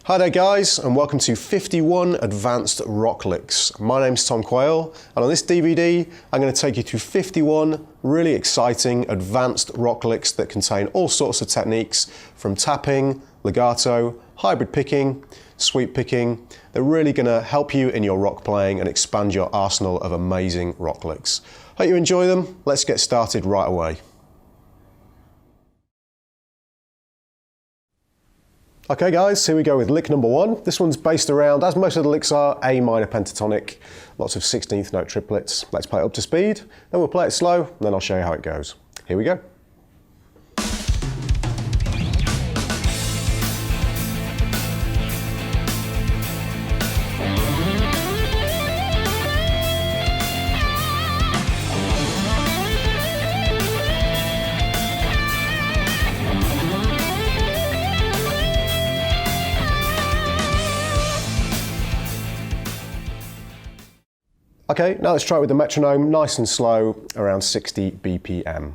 Hi there guys, and welcome to 51 Advanced Rock Licks. My name's Tom Quayle, and on this DVD I'm going to take you through 51 really exciting advanced rock licks that contain all sorts of techniques from tapping, legato, hybrid picking, sweep picking. They're really going to help you in your rock playing and expand your arsenal of amazing rock licks. Hope you enjoy them. Let's get started right away. Okay guys, here we go with lick number one. This one's based around, as most of the licks are, A minor pentatonic, lots of 16th note triplets. Let's play it up to speed, then we'll play it slow, and then I'll show you how it goes. Here we go. Okay, now let's try it with the metronome, nice and slow, around 60 BPM.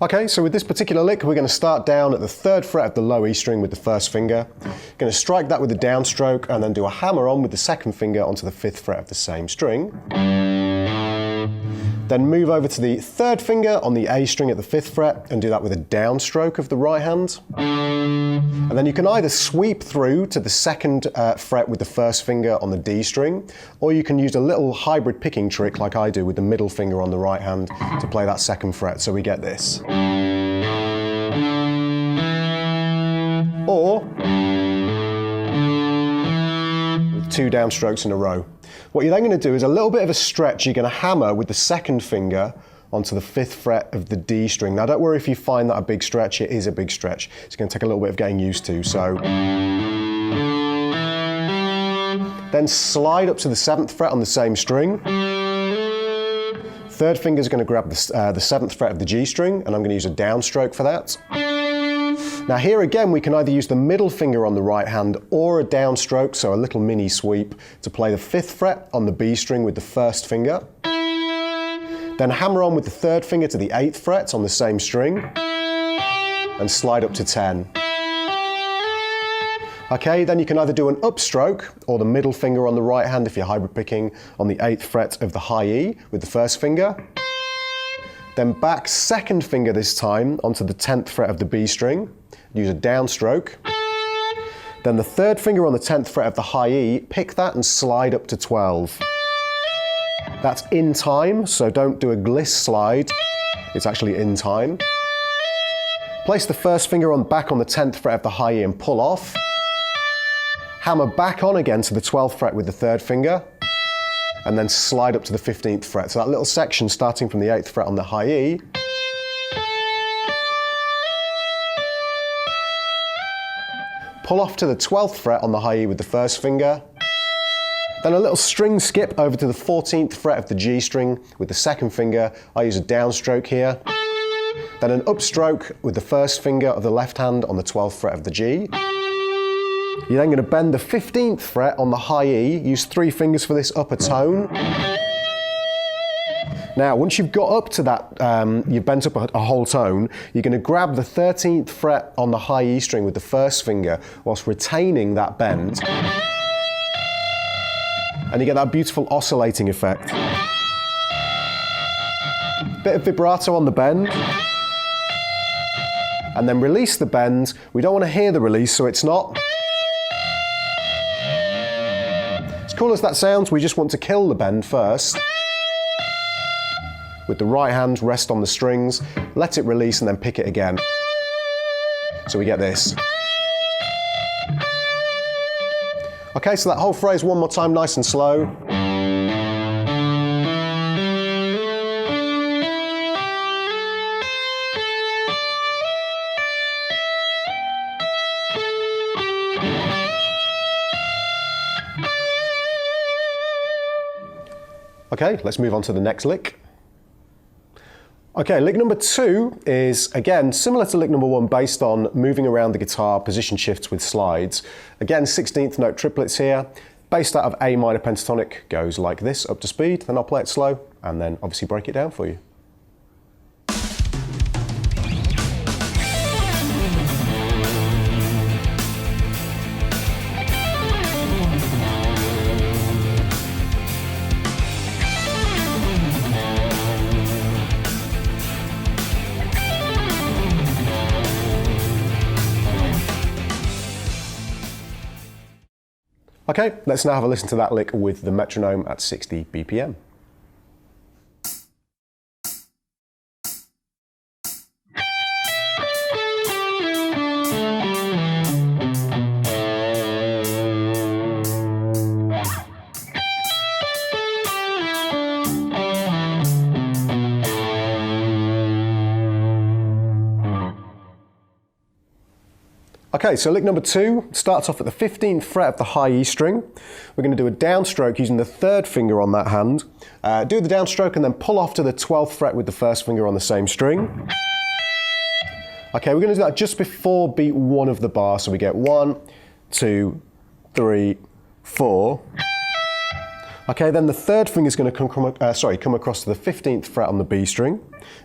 Okay, so with this particular lick, we're going to start down at the 3rd fret of the low E string with the 1st finger. Going to strike that with the downstroke and then do a hammer on with the 2nd finger onto the 5th fret of the same string. Then move over to the 3rd finger on the A string at the 5th fret and do that with a downstroke of the right hand. And then you can either sweep through to the 2nd fret with the 1st finger on the D string, or you can use a little hybrid picking trick like I do with the middle finger on the right hand to play that 2nd fret, so we get this. Or with 2 downstrokes in a row. What you're then going to do is a little bit of a stretch. You're going to hammer with the 2nd finger onto the 5th fret of the D string. Now don't worry if you find that a big stretch, it is a big stretch. It's going to take a little bit of getting used to. So then slide up to the 7th fret on the same string. 3rd finger is going to grab the 7th fret of the G string, and I'm going to use a downstroke for that. Now here again we can either use the middle finger on the right hand or a downstroke, so a little mini sweep, to play the 5th fret on the B string with the 1st finger. Then hammer on with the 3rd finger to the 8th fret on the same string and slide up to 10. Okay, then you can either do an upstroke or the middle finger on the right hand if you're hybrid picking on the 8th fret of the high E with the 1st finger. Then back 2nd finger this time onto the 10th fret of the B string, use a downstroke. Then the 3rd finger on the 10th fret of the high E, pick that and slide up to 12. That's in time, so don't do a gliss slide, it's actually in time. Place the 1st finger back on the 10th fret of the high E and pull off. Hammer back on again to the 12th fret with the 3rd finger, and then slide up to the 15th fret. So that little section starting from the 8th fret on the high E. Pull off to the 12th fret on the high E with the 1st finger. Then a little string skip over to the 14th fret of the G string with the 2nd finger. I use a downstroke here. Then an upstroke with the 1st finger of the left hand on the 12th fret of the G. You're then going to bend the 15th fret on the high E, use 3 fingers for this upper tone. Now, once you've got up to that, you've bent up a whole tone, you're going to grab the 13th fret on the high E string with the 1st finger whilst retaining that bend. And you get that beautiful oscillating effect. Bit of vibrato on the bend. And then release the bend. We don't want to hear the release, so it's not. As cool as that sounds, we just want to kill the bend first. With the right hand, rest on the strings, let it release and then pick it again. So we get this. Okay, so that whole phrase one more time, nice and slow. Okay, let's move on to the next lick. Okay, lick number 2 is, again, similar to lick number 1, based on moving around the guitar, position shifts with slides. Again, 16th note triplets here, based out of A minor pentatonic, goes like this, up to speed, then I'll play it slow, and then obviously break it down for you. Okay, let's now have a listen to that lick with the metronome at 60 BPM. Okay, so lick number 2 starts off at the 15th fret of the high E string. We're going to do a downstroke using the 3rd finger on that hand. Do the downstroke and then pull off to the 12th fret with the 1st finger on the same string. Okay, we're going to do that just before beat 1 of the bar, so we get 1, 2, 3, 4. Okay, then the 3rd finger is going to come across to the 15th fret on the B string.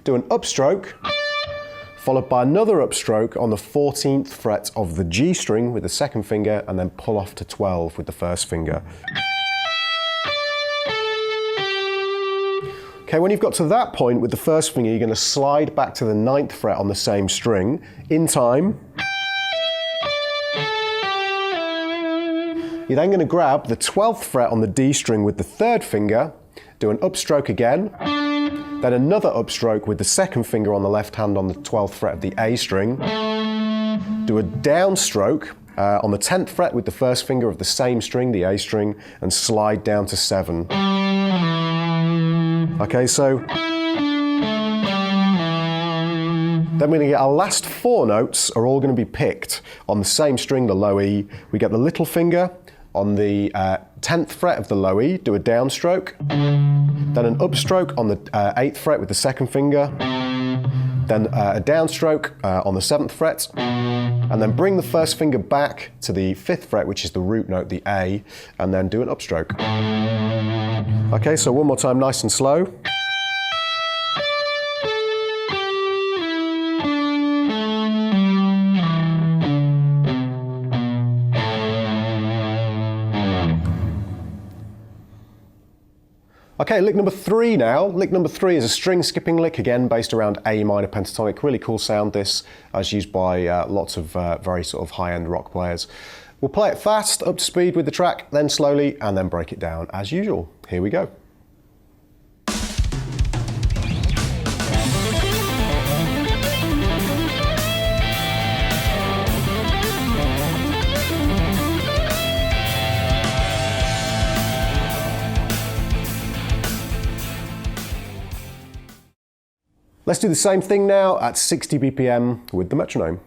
Do an upstroke, followed by another upstroke on the 14th fret of the G string with the 2nd finger, and then pull off to 12 with the 1st finger. Okay, when you've got to that point with the 1st finger, you're going to slide back to the 9th fret on the same string, in time. You're then going to grab the 12th fret on the D string with the 3rd finger, do an upstroke again, then another upstroke with the 2nd finger on the left hand on the 12th fret of the A string. Do a downstroke on the 10th fret with the 1st finger of the same string, the A string, and slide down to 7. Okay, so then we're going to get our last 4 notes are all going to be picked on the same string, the low E. We get the little finger on the 10th fret of the low E, do a downstroke, then an upstroke on the 8th fret with the 2nd finger, then a downstroke on the 7th fret, and then bring the 1st finger back to the 5th fret, which is the root note, the A, and then do an upstroke. Okay, so one more time, nice and slow. Okay, lick number 3 now. Lick number 3 is a string skipping lick, again based around A minor pentatonic. Really cool sound, this, as used by lots of very sort of high-end rock players. We'll play it fast, up to speed with the track, then slowly, and then break it down as usual. Here we go. Let's do the same thing now at 60 BPM with the metronome.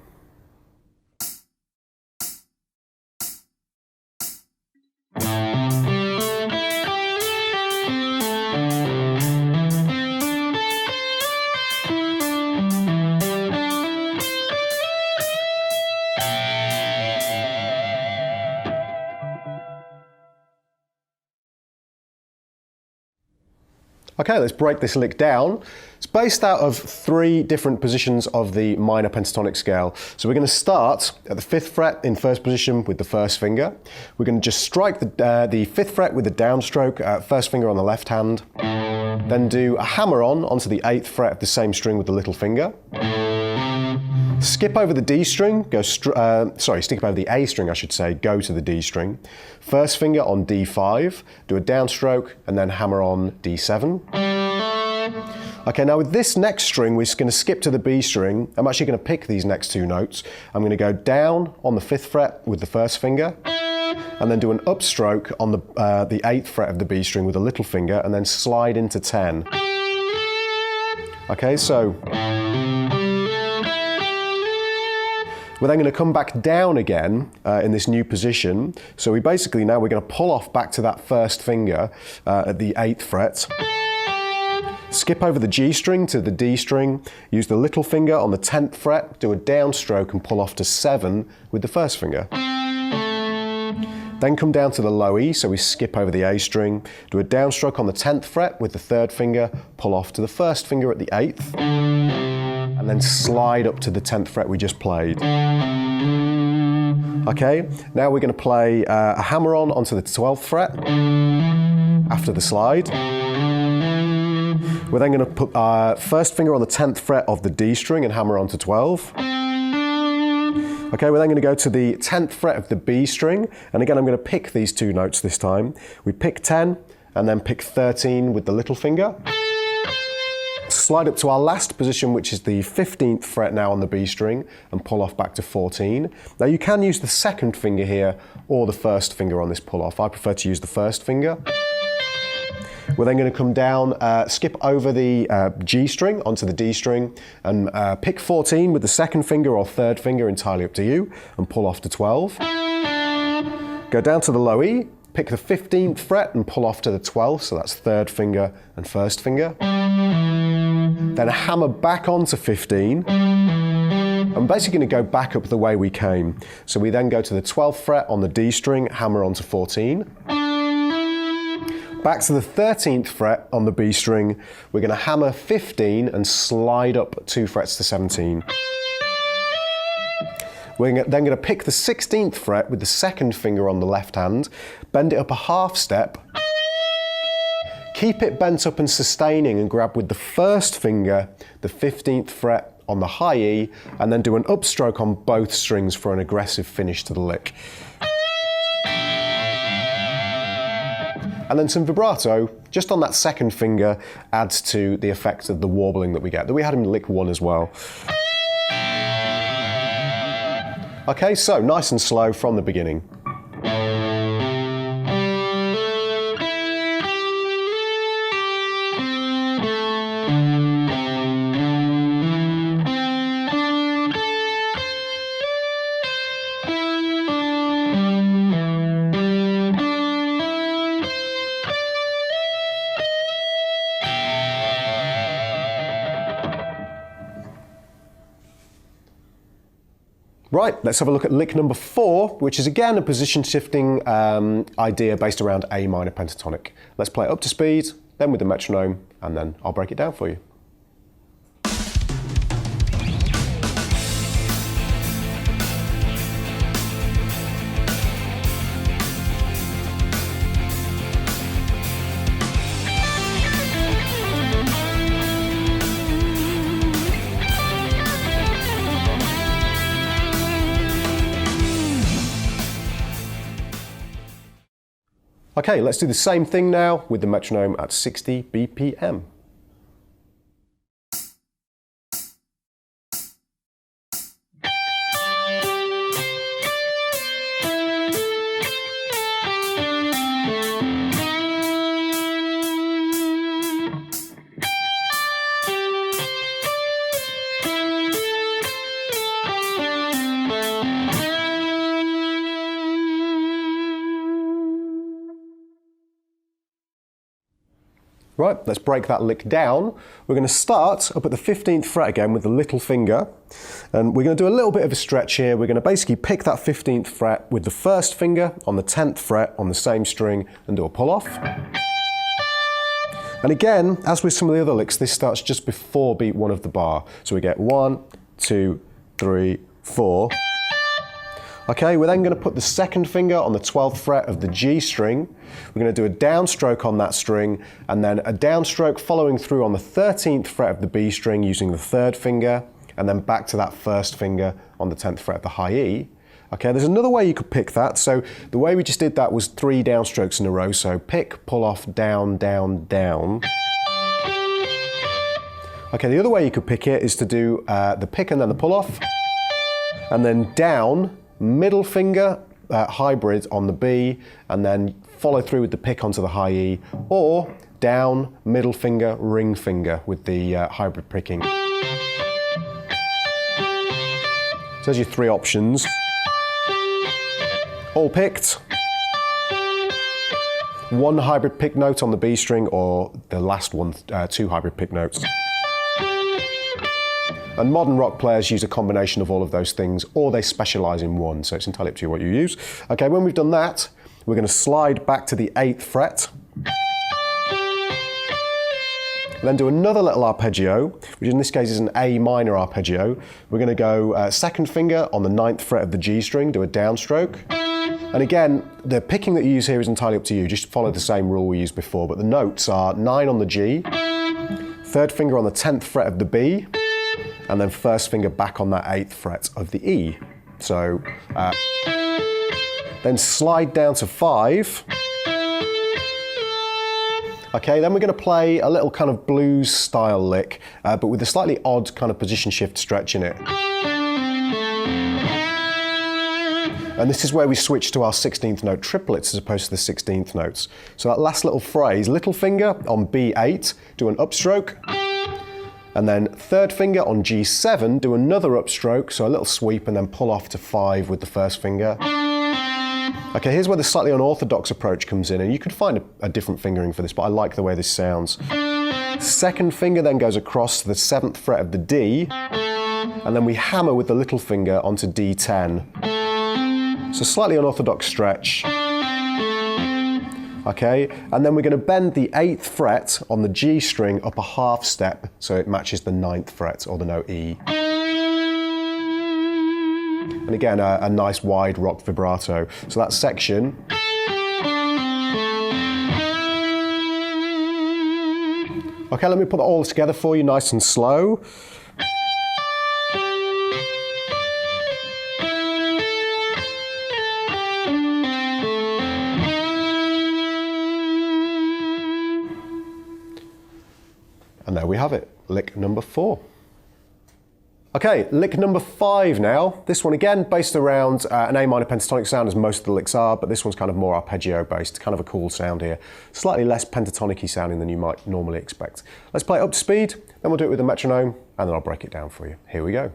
Okay, let's break this lick down. It's based out of 3 different positions of the minor pentatonic scale. So we're going to start at the 5th fret in 1st position with the 1st finger. We're going to just strike the 5th fret with the downstroke, 1st finger on the left hand. Then do a hammer-on onto the 8th fret of the same string with the little finger. Skip over the D string, skip over the A string I should say, go to the D string. 1st finger on D5, do a downstroke, and then hammer on D7. Okay, now with this next string, we're just going to skip to the B string. I'm actually going to pick these next 2 notes. I'm going to go down on the 5th fret with the 1st finger, and then do an upstroke on the 8th fret of the B string with the little finger, and then slide into 10. Okay, so we're then going to come back down again in this new position. So we basically now we're going to pull off back to that 1st finger at the 8th fret. Skip over the G string to the D string, use the little finger on the 10th fret, do a downstroke and pull off to 7 with the first finger. Then come down to the low E, so we skip over the A string, do a downstroke on the 10th fret with the 3rd finger, pull off to the 1st finger at the 8th, and then slide up to the 10th fret we just played. Okay, now we're going to play a hammer-on onto the 12th fret after the slide. We're then going to put our 1st finger on the 10th fret of the D string and hammer on to 12. Okay, we're then going to go to the 10th fret of the B string, and again I'm going to pick these 2 notes this time. We pick 10 and then pick 13 with the little finger. Slide up to our last position, which is the 15th fret now on the B string, and pull off back to 14. Now you can use the 2nd finger here or the 1st finger on this pull off. I prefer to use the 1st finger. We're then going to come down, skip over the G string onto the D string and pick 14 with the 2nd finger or 3rd finger, entirely up to you, and pull off to 12. Go down to the low E, pick the 15th fret and pull off to the 12th, so that's 3rd finger and 1st finger. Then hammer back onto 15. I'm basically going to go back up the way we came. So we then go to the 12th fret on the D string, hammer onto 14. Back to the 13th fret on the B string, we're going to hammer 15 and slide up 2 frets to 17. We're then going to pick the 16th fret with the 2nd finger on the left hand, bend it up a half step, keep it bent up and sustaining and grab with the 1st finger the 15th fret on the high E, and then do an upstroke on both strings for an aggressive finish to the lick. And then some vibrato, just on that 2nd finger, adds to the effect of the warbling that we get, that we had in lick 1 as well. Okay, so nice and slow from the beginning. Right, let's have a look at lick number 4, which is again a position shifting idea based around A minor pentatonic. Let's play it up to speed, then with the metronome, and then I'll break it down for you. Okay, let's do the same thing now with the metronome at 60 BPM. Right, let's break that lick down. We're going to start up at the 15th fret again with the little finger, and we're going to do a little bit of a stretch here. We're going to basically pick that 15th fret with the 1st finger on the 10th fret on the same string and do a pull off. And again, as with some of the other licks, this starts just before beat 1 of the bar. So we get 1, 2, 3, 4. Okay, we're then going to put the 2nd finger on the 12th fret of the G string. We're going to do a downstroke on that string, and then a downstroke following through on the 13th fret of the B string using the 3rd finger, and then back to that 1st finger on the 10th fret of the high E. Okay, there's another way you could pick that. So the way we just did that was 3 downstrokes in a row. So pick, pull off, down, down, down. Okay, the other way you could pick it is to do the pick and then the pull off, and then down, middle finger hybrid on the B, and then follow through with the pick onto the high E, or down, middle finger, ring finger with the hybrid picking. So there's your 3 options. All picked, one hybrid pick note on the B string, or the last one, two hybrid pick notes. And modern rock players use a combination of all of those things, or they specialise in one, so it's entirely up to you what you use. Okay, when we've done that, we're going to slide back to the 8th fret. Then do another little arpeggio, which in this case is an A minor arpeggio. We're going to go second finger on the 9th fret of the G string, do a downstroke. And again, the picking that you use here is entirely up to you. Just follow the same rule we used before, but the notes are 9 on the G, 3rd finger on the 10th fret of the B, and then 1st finger back on that 8th fret of the E. So, then slide down to 5. Okay, then we're going to play a little kind of blues style lick, but with a slightly odd kind of position shift stretch in it. And this is where we switch to our 16th note triplets as opposed to the 16th notes. So that last little phrase, little finger on B8, do an upstroke, and then 3rd finger on G7, do another upstroke, so a little sweep, and then pull off to 5 with the 1st finger. Okay, here's where the slightly unorthodox approach comes in, and you could find a different fingering for this, but I like the way this sounds. 2nd finger then goes across to the 7th fret of the D, and then we hammer with the little finger onto D10. So slightly unorthodox stretch. Okay, and then we're going to bend the 8th fret on the G string up a half step so it matches the 9th fret, or the note E. And again, a nice wide rock vibrato. So that section. Okay, let me put it all together for you nice and slow. And there we have it, lick number 4. Okay, lick number 5 now. This one again based around an A minor pentatonic sound, as most of the licks are, but this one's kind of more arpeggio based, kind of a cool sound here. Slightly less pentatonic-y sounding than you might normally expect. Let's play it up to speed, then we'll do it with a metronome, and then I'll break it down for you. Here we go.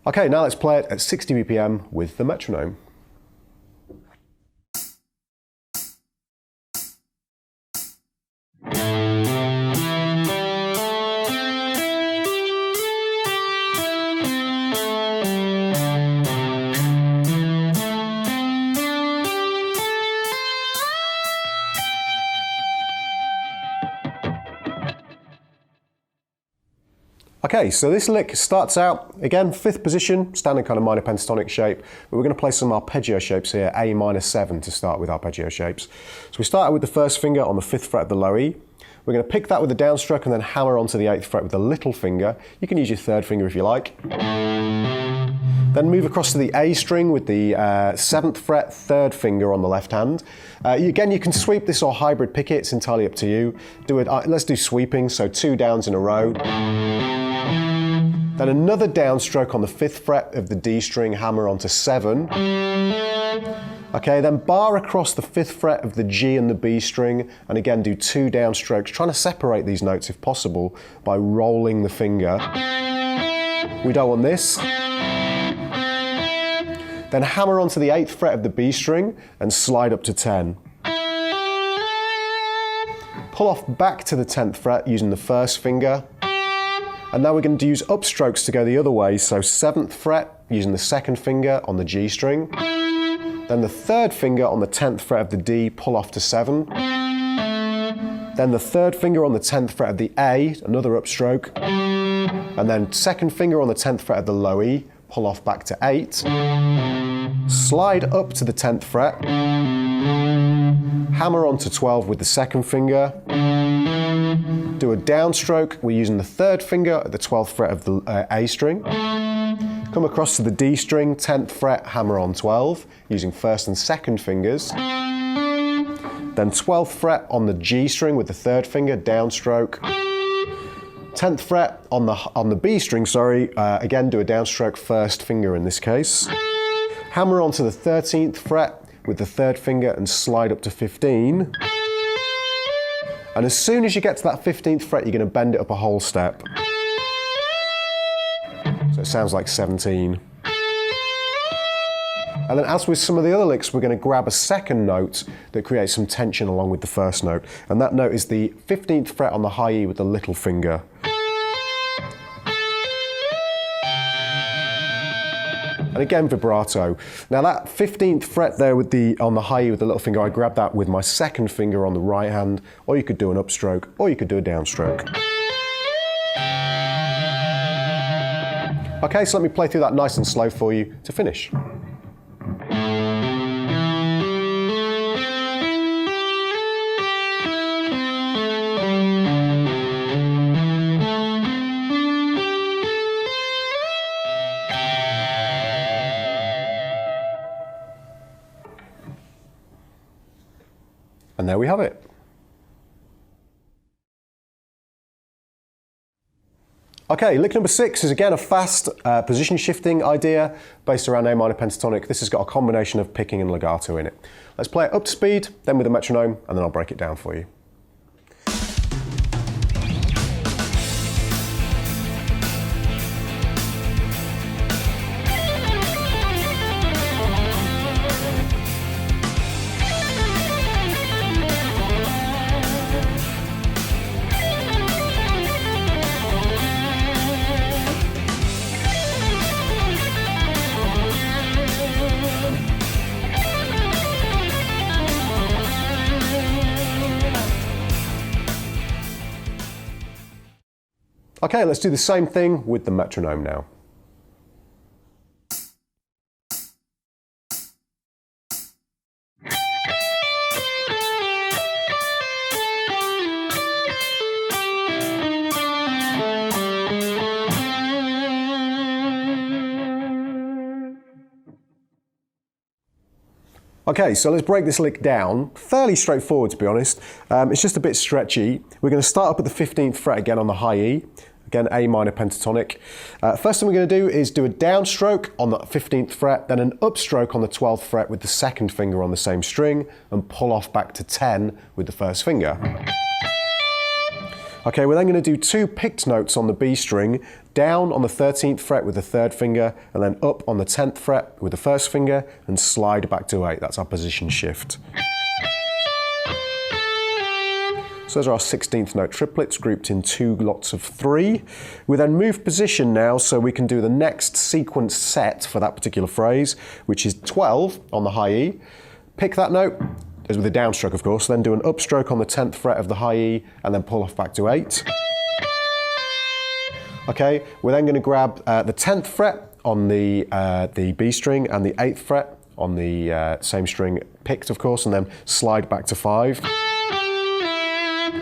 Okay, now let's play it at 60 BPM with the metronome. Okay, so this lick starts out, again, 5th position, standard kind of minor pentatonic shape, but we're going to play some arpeggio shapes here, A minor 7 to start with arpeggio shapes. So we start out with the 1st finger on the 5th fret of the low E. We're going to pick that with the downstroke and then hammer onto the 8th fret with the little finger. You can use your 3rd finger if you like. Then move across to the A string with the 7th fret, 3rd finger on the left hand. Again, you can sweep this or hybrid pick it, it's entirely up to you. Let's do sweeping, so 2 downs in a row. Then another downstroke on the 5th fret of the D string, hammer onto 7. Okay, then bar across the 5th fret of the G and the B string, and again do 2 downstrokes, trying to separate these notes if possible by rolling the finger. We don't want this. Then hammer onto the 8th fret of the B string and slide up to 10. Pull off back to the 10th fret using the 1st finger. And now we're going to use upstrokes to go the other way, so 7th fret using the 2nd finger on the G string, then the 3rd finger on the 10th fret of the D, pull off to 7, then the 3rd finger on the 10th fret of the A, another upstroke, and then 2nd finger on the 10th fret of the low E, pull off back to 8, slide up to the 10th fret, hammer onto 12 with the 2nd finger, do a downstroke, we're using the 3rd finger at the 12th fret of the A string, come across to the D string, 10th fret, hammer on 12, using 1st and 2nd fingers, then 12th fret on the G string with the 3rd finger, downstroke, 10th fret on the B string, again do a downstroke, 1st finger in this case, hammer onto the 13th fret with the 3rd finger and slide up to 15. And as soon as you get to that 15th fret, you're going to bend it up a whole step. So it sounds like 17. And then as with some of the other licks, we're going to grab a second note that creates some tension along with the first note. And that note is the 15th fret on the high E with the little finger. And again, vibrato. Now that 15th fret there with on the high E with the little finger, I grab that with my second finger on the right hand, or you could do an upstroke, or you could do a downstroke. Okay, so let me play through that nice and slow for you to finish. And there we have it. Okay, lick number 6 is again a fast position shifting idea based around A minor pentatonic. This has got a combination of picking and legato in it. Let's play it up to speed, then with a metronome, and then I'll break it down for you. Okay, let's do the same thing with the metronome now. Okay, so let's break this lick down. Fairly straightforward, to be honest. It's just a bit stretchy. We're going to start up at the 15th fret again on the high E. Again, A minor pentatonic. First thing we're going to do is do a downstroke on the 15th fret, then an upstroke on the 12th fret with the second finger on the same string, and pull off back to 10 with the first finger. Okay, we're then going to do 2 picked notes on the B string, down on the 13th fret with the 3rd finger, and then up on the 10th fret with the first finger, and slide back to 8. That's our position shift. So those are our 16th note triplets grouped in 2 lots of 3. We then move position now so we can do the next sequence set for that particular phrase, which is 12 on the high E. Pick that note, as with a downstroke of course, then do an upstroke on the 10th fret of the high E and then pull off back to 8. Okay, we're then going to grab the 10th fret on the B string and the 8th fret on the same string, picked of course, and then slide back to 5.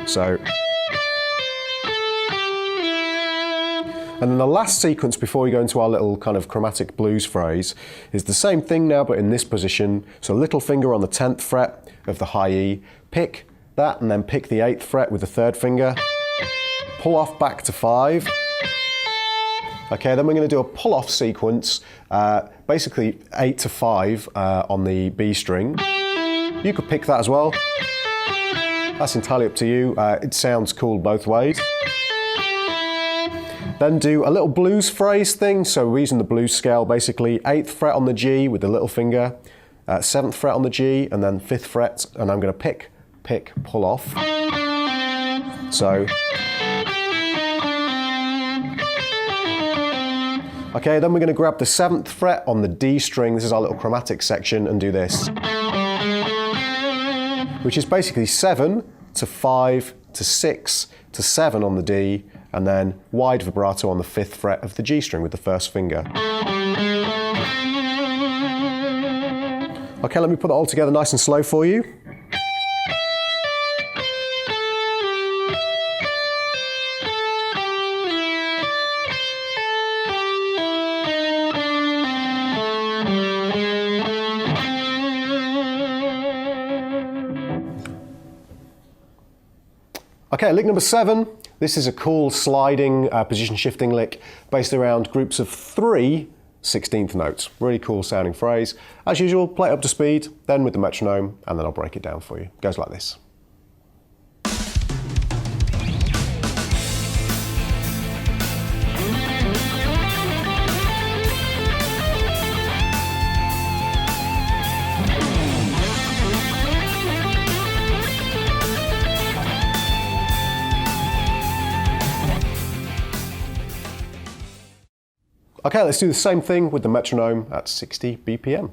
So, and then the last sequence before we go into our little kind of chromatic blues phrase is the same thing now but in this position. So little finger on the 10th fret of the high E, pick that and then pick the 8th fret with the 3rd finger, pull off back to 5. Okay, then we're going to do a pull off sequence, basically 8 to 5 on the B string. You could pick that as well. That's entirely up to you. It sounds cool both ways. Then do a little blues phrase thing. So we're using the blues scale, basically 8th fret on the G with the little finger, 7th fret on the G, and then 5th fret, and I'm going to pick, pull off. So. Okay, then we're going to grab the 7th fret on the D string. This is our little chromatic section, and do this. Which is basically 7 to 5 to 6 to 7 on the D, and then wide vibrato on the 5th fret of the G string with the first finger. Okay, let me put it all together nice and slow for you. Okay, lick number 7. This is a cool sliding position shifting lick based around groups of 3 16th notes. Really cool sounding phrase. As usual, play it up to speed, then with the metronome, and then I'll break it down for you. It goes like this. Okay, let's do the same thing with the metronome at 60 BPM.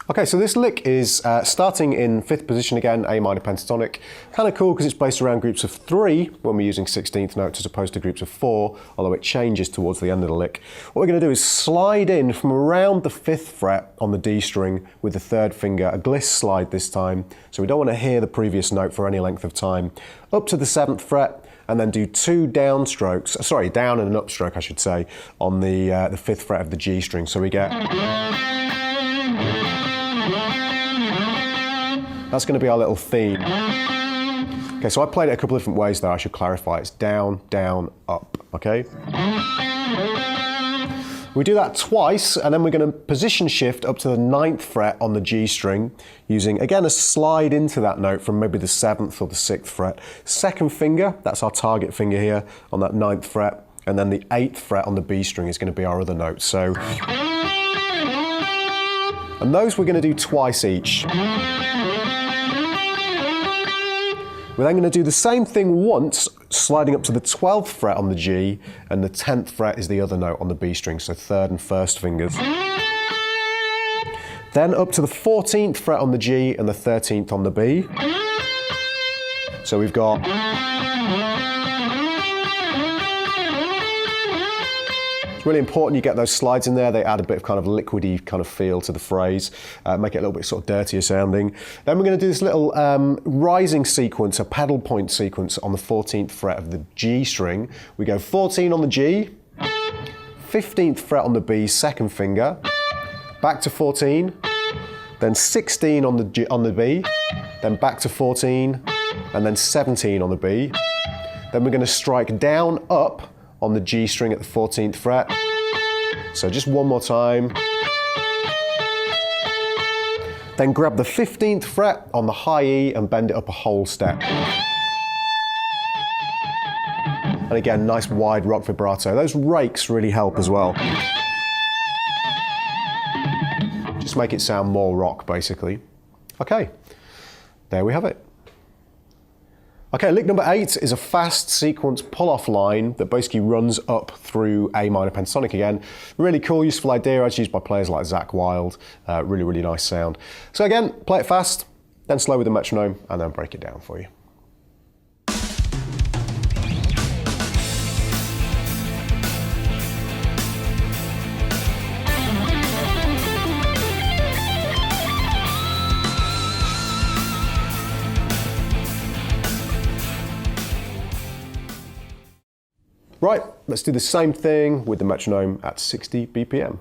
Okay, so this lick is starting in 5th position again, A minor pentatonic. Kind of cool because it's based around groups of 3 when we're using 16th notes as opposed to groups of 4, although it changes towards the end of the lick. What we're going to do is slide in from around the 5th fret on the D string with the 3rd finger, a gliss slide this time, so we don't want to hear the previous note for any length of time, up to the 7th fret, and then do 2 down strokes, sorry, down and an upstroke I should say, on the 5th fret of the G string. So we get... That's going to be our little theme. Okay, so I played it a couple of different ways there, I should clarify. It's down, down, up, okay? We do that twice, and then we're going to position shift up to the 9th fret on the G string, using, again, a slide into that note from maybe the 7th or the 6th fret. 2nd finger, that's our target finger here, on that 9th fret, and then the 8th fret on the B string is going to be our other note. So, and those we're going to do twice each. We're then going to do the same thing once, sliding up to the 12th fret on the G, and the 10th fret is the other note on the B string, so 3rd and 1st fingers. Then up to the 14th fret on the G and the 13th on the B. So we've got... Really important you get those slides in there. They add a bit of kind of liquidy kind of feel to the phrase, make it a little bit sort of dirtier sounding. Then we're going to do this little rising sequence, a pedal point sequence on the 14th fret of the G string. We go 14 on the G, 15th fret on the B, 2nd finger, back to 14, then 16 on the B, then back to 14, and then 17 on the B. Then we're going to strike down, up, on the G string at the 14th fret. So just one more time. Then grab the 15th fret on the high E and bend it up a whole step. And again, nice wide rock vibrato. Those rakes really help as well. Just make it sound more rock, basically. Okay, there we have it. Okay, lick number 8 is a fast sequence pull-off line that basically runs up through A minor pentatonic again. Really cool, useful idea, as used by players like Zakk Wylde. Really, really nice sound. So again, play it fast, then slow with the metronome, and then break it down for you. Right, let's do the same thing with the metronome at 60 BPM.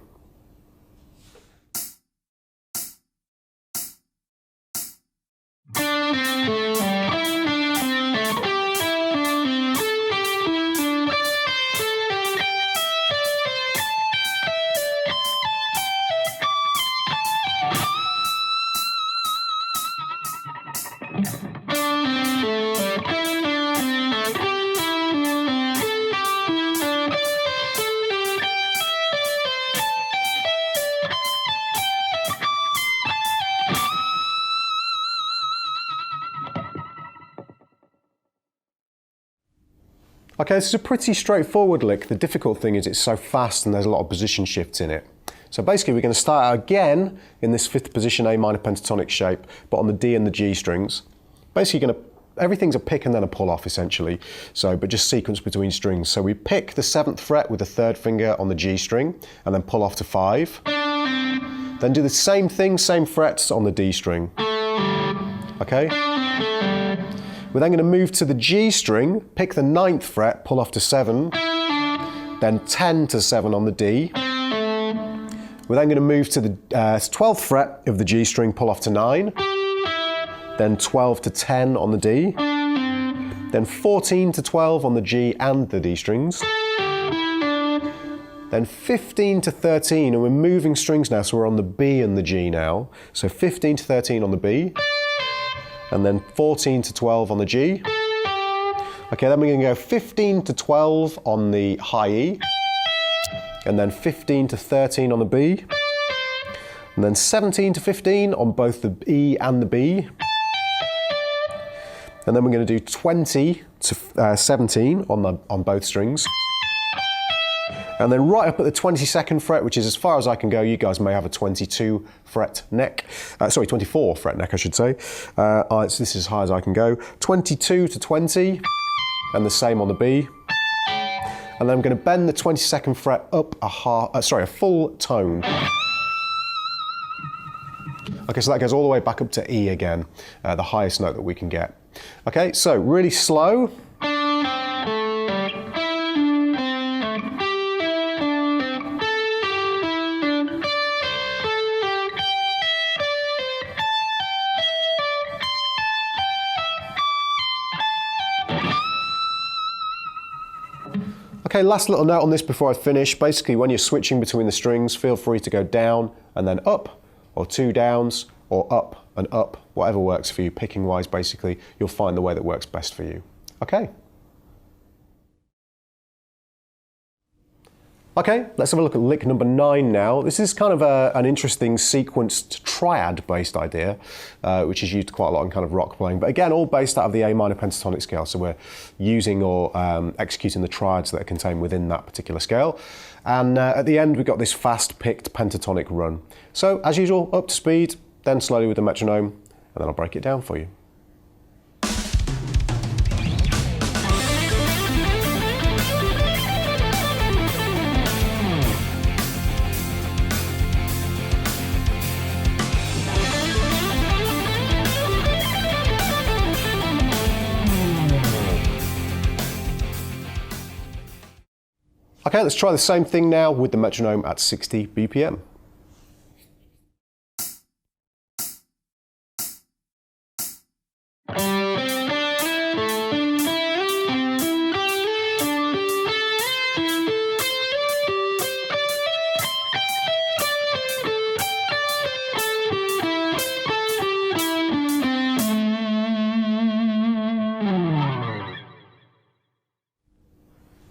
Okay, this is a pretty straightforward lick. The difficult thing is it's so fast and there's a lot of position shifts in it. So basically we're going to start out again in this fifth position A minor pentatonic shape, but on the D and the G strings. Basically everything's a pick and then a pull off essentially, but just sequence between strings. So we pick the 7th fret with the 3rd finger on the G string and then pull off to 5. Then do the same thing, same frets on the D string. Okay? We're then going to move to the G string, pick the 9th fret, pull off to 7, then 10 to 7 on the D. We're then going to move to the 12th fret of the G string, pull off to 9, then 12 to 10 on the D, then 14 to 12 on the G and the D strings, then 15 to 13, and we're moving strings now, so we're on the B and the G now. So 15 to 13 on the B, and then 14 to 12 on the G. Okay, then we're going to go 15 to 12 on the high E, and then 15 to 13 on the B, and then 17 to 15 on both the E and the B. And then we're going to do 20 to 17 on both strings. And then right up at the 22nd fret, which is as far as I can go, you guys may have a 22 fret neck. 24 fret neck, I should say. So this is as high as I can go. 22 to 20, and the same on the B. And then I'm going to bend the 22nd fret up a full tone. Okay, so that goes all the way back up to E again, the highest note that we can get. Okay, so really slow. Okay, last little note on this before I finish. Basically, when you're switching between the strings, feel free to go down and then up, or 2 downs, or up and up, whatever works for you, picking wise basically, you'll find the way that works best for you. Okay. Okay, let's have a look at lick number 9 now. This is kind of an interesting sequenced triad-based idea, which is used quite a lot in kind of rock playing, but again, all based out of the A minor pentatonic scale, so we're using or executing the triads that are contained within that particular scale. And at the end, we've got this fast-picked pentatonic run. So, as usual, up to speed, then slowly with the metronome, and then I'll break it down for you. Okay, let's try the same thing now with the metronome at 60 BPM.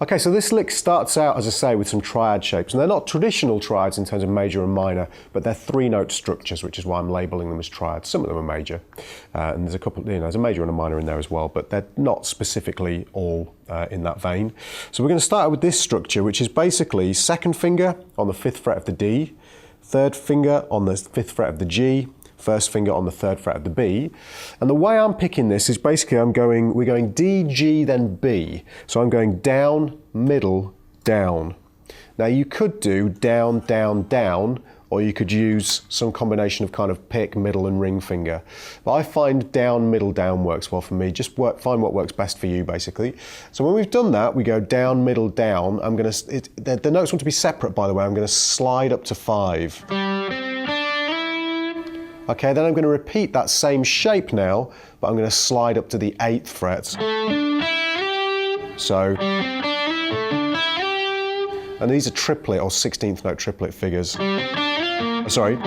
Okay, so this lick starts out, as I say, with some triad shapes, and they're not traditional triads in terms of major and minor, but they're 3-note structures, which is why I'm labelling them as triads. Some of them are major, and there's a couple, there's a major and a minor in there as well, but they're not specifically all in that vein. So we're going to start out with this structure, which is basically 2nd finger on the 5th fret of the D, 3rd finger on the 5th fret of the G, 1st finger on the 3rd fret of the B. And the way I'm picking this is basically we're going D, G, then B. So I'm going down, middle, down. Now you could do down, down, down, or you could use some combination of kind of pick, middle, and ring finger. But I find down, middle, down works well for me. Just find what works best for you, basically. So when we've done that, we go down, middle, down. The notes want to be separate, by the way. I'm going to slide up to 5. Okay, then I'm going to repeat that same shape now, but I'm going to slide up to the 8th fret. So, and these are triplet or 16th note triplet figures. Sorry.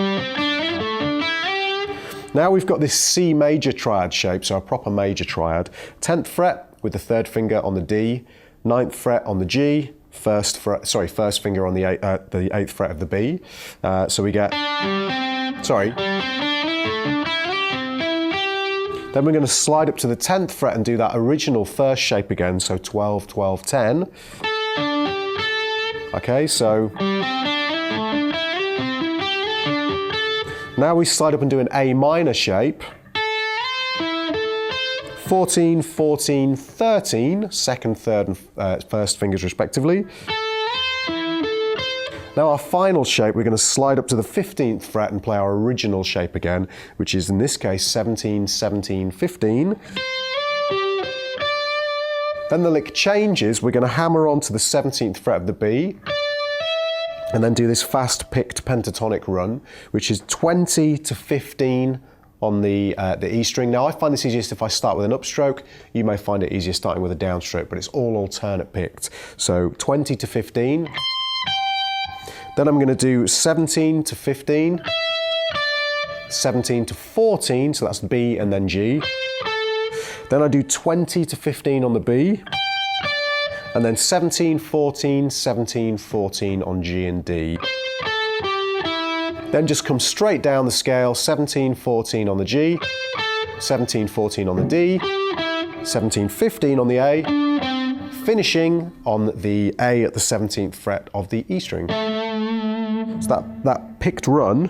Now we've got this C major triad shape, so a proper major triad. 10th fret with the 3rd finger on the D, 9th fret on the G, first finger on the 8th fret of the B. So we get, Then we're going to slide up to the 10th fret and do that original first shape again, so 12, 12, 10. Okay, so Now we slide up and do an A minor shape. 14, 14, 13, second, third and first fingers respectively. Now our final shape, we're going to slide up to the 15th fret and play our original shape again, which is in this case 17, 17, 15. Then the lick changes, we're going to hammer onto the 17th fret of the B, and then do this fast picked pentatonic run, which is 20 to 15 on the E string. Now I find this easiest if I start with an upstroke. You may find it easier starting with a downstroke, but it's all alternate picked. So 20 to 15. Then I'm going to do 17 to 15, 17 to 14, so that's B and then G. Then I do 20 to 15 on the B, and then 17, 14, 17, 14 on G and D. Then just come straight down the scale, 17, 14 on the G, 17, 14 on the D, 17, 15 on the A, finishing on the A at the 17th fret of the E string. So that picked run .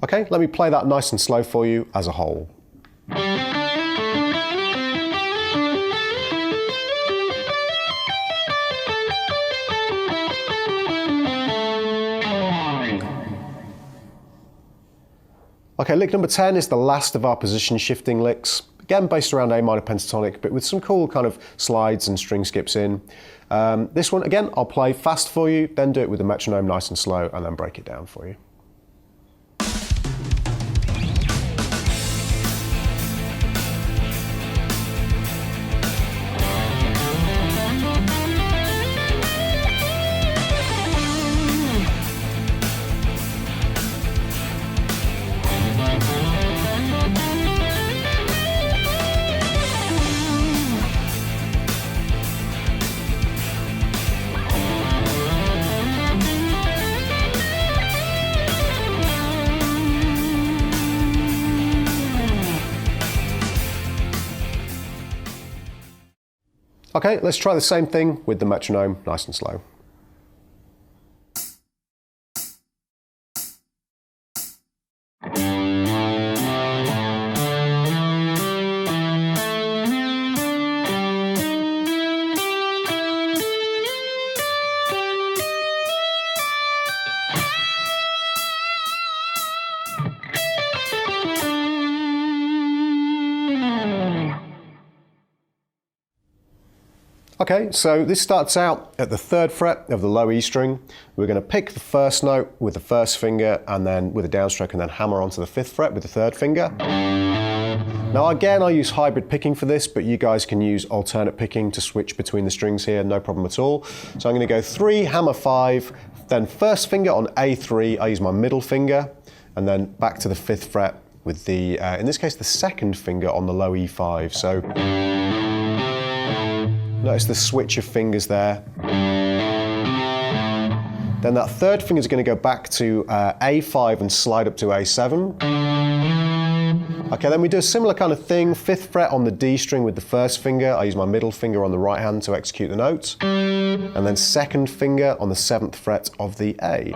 Okay, let me play that nice and slow for you as a whole. Okay, lick number 10 is the last of our position shifting licks. Again, based around A minor pentatonic, but with some cool kind of slides and string skips in. This one, again, I'll play fast for you, then do it with the metronome nice and slow, and then break it down for you. Okay, let's try the same thing with the metronome, nice and slow. Okay, so this starts out at the 3rd fret of the low E string. We're going to pick the first note with the first finger and then with a downstroke and then hammer onto the 5th fret with the 3rd finger. Now again, I use hybrid picking for this, but you guys can use alternate picking to switch between the strings here, no problem at all. So I'm going to go 3, hammer 5, then first finger on A3, I use my middle finger, and then back to the 5th fret with the, in this case, the 2nd finger on the low E5. So notice the switch of fingers there. Then that 3rd finger is going to go back to A5 and slide up to A7. Okay, then we do a similar kind of thing, 5th fret on the D string with the first finger. I use my middle finger on the right hand to execute the note. And then 2nd finger on the 7th fret of the A.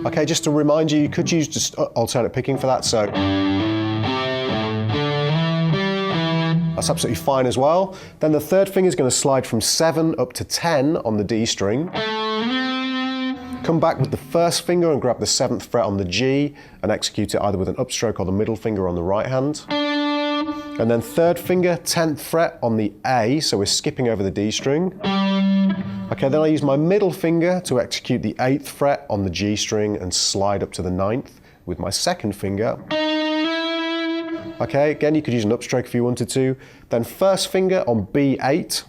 Okay, just to remind you, you could use just alternate picking for that, so that's absolutely fine as well. Then the 3rd finger is going to slide from 7 up to 10 on the D string. Come back with the first finger and grab the 7th fret on the G and execute it either with an upstroke or the middle finger on the right hand. And then 3rd finger, 10th fret on the A, so we're skipping over the D string. Okay, then I use my middle finger to execute the 8th fret on the G string and slide up to the 9th with my 2nd finger. Okay, again, you could use an upstroke if you wanted to. Then first finger on B8,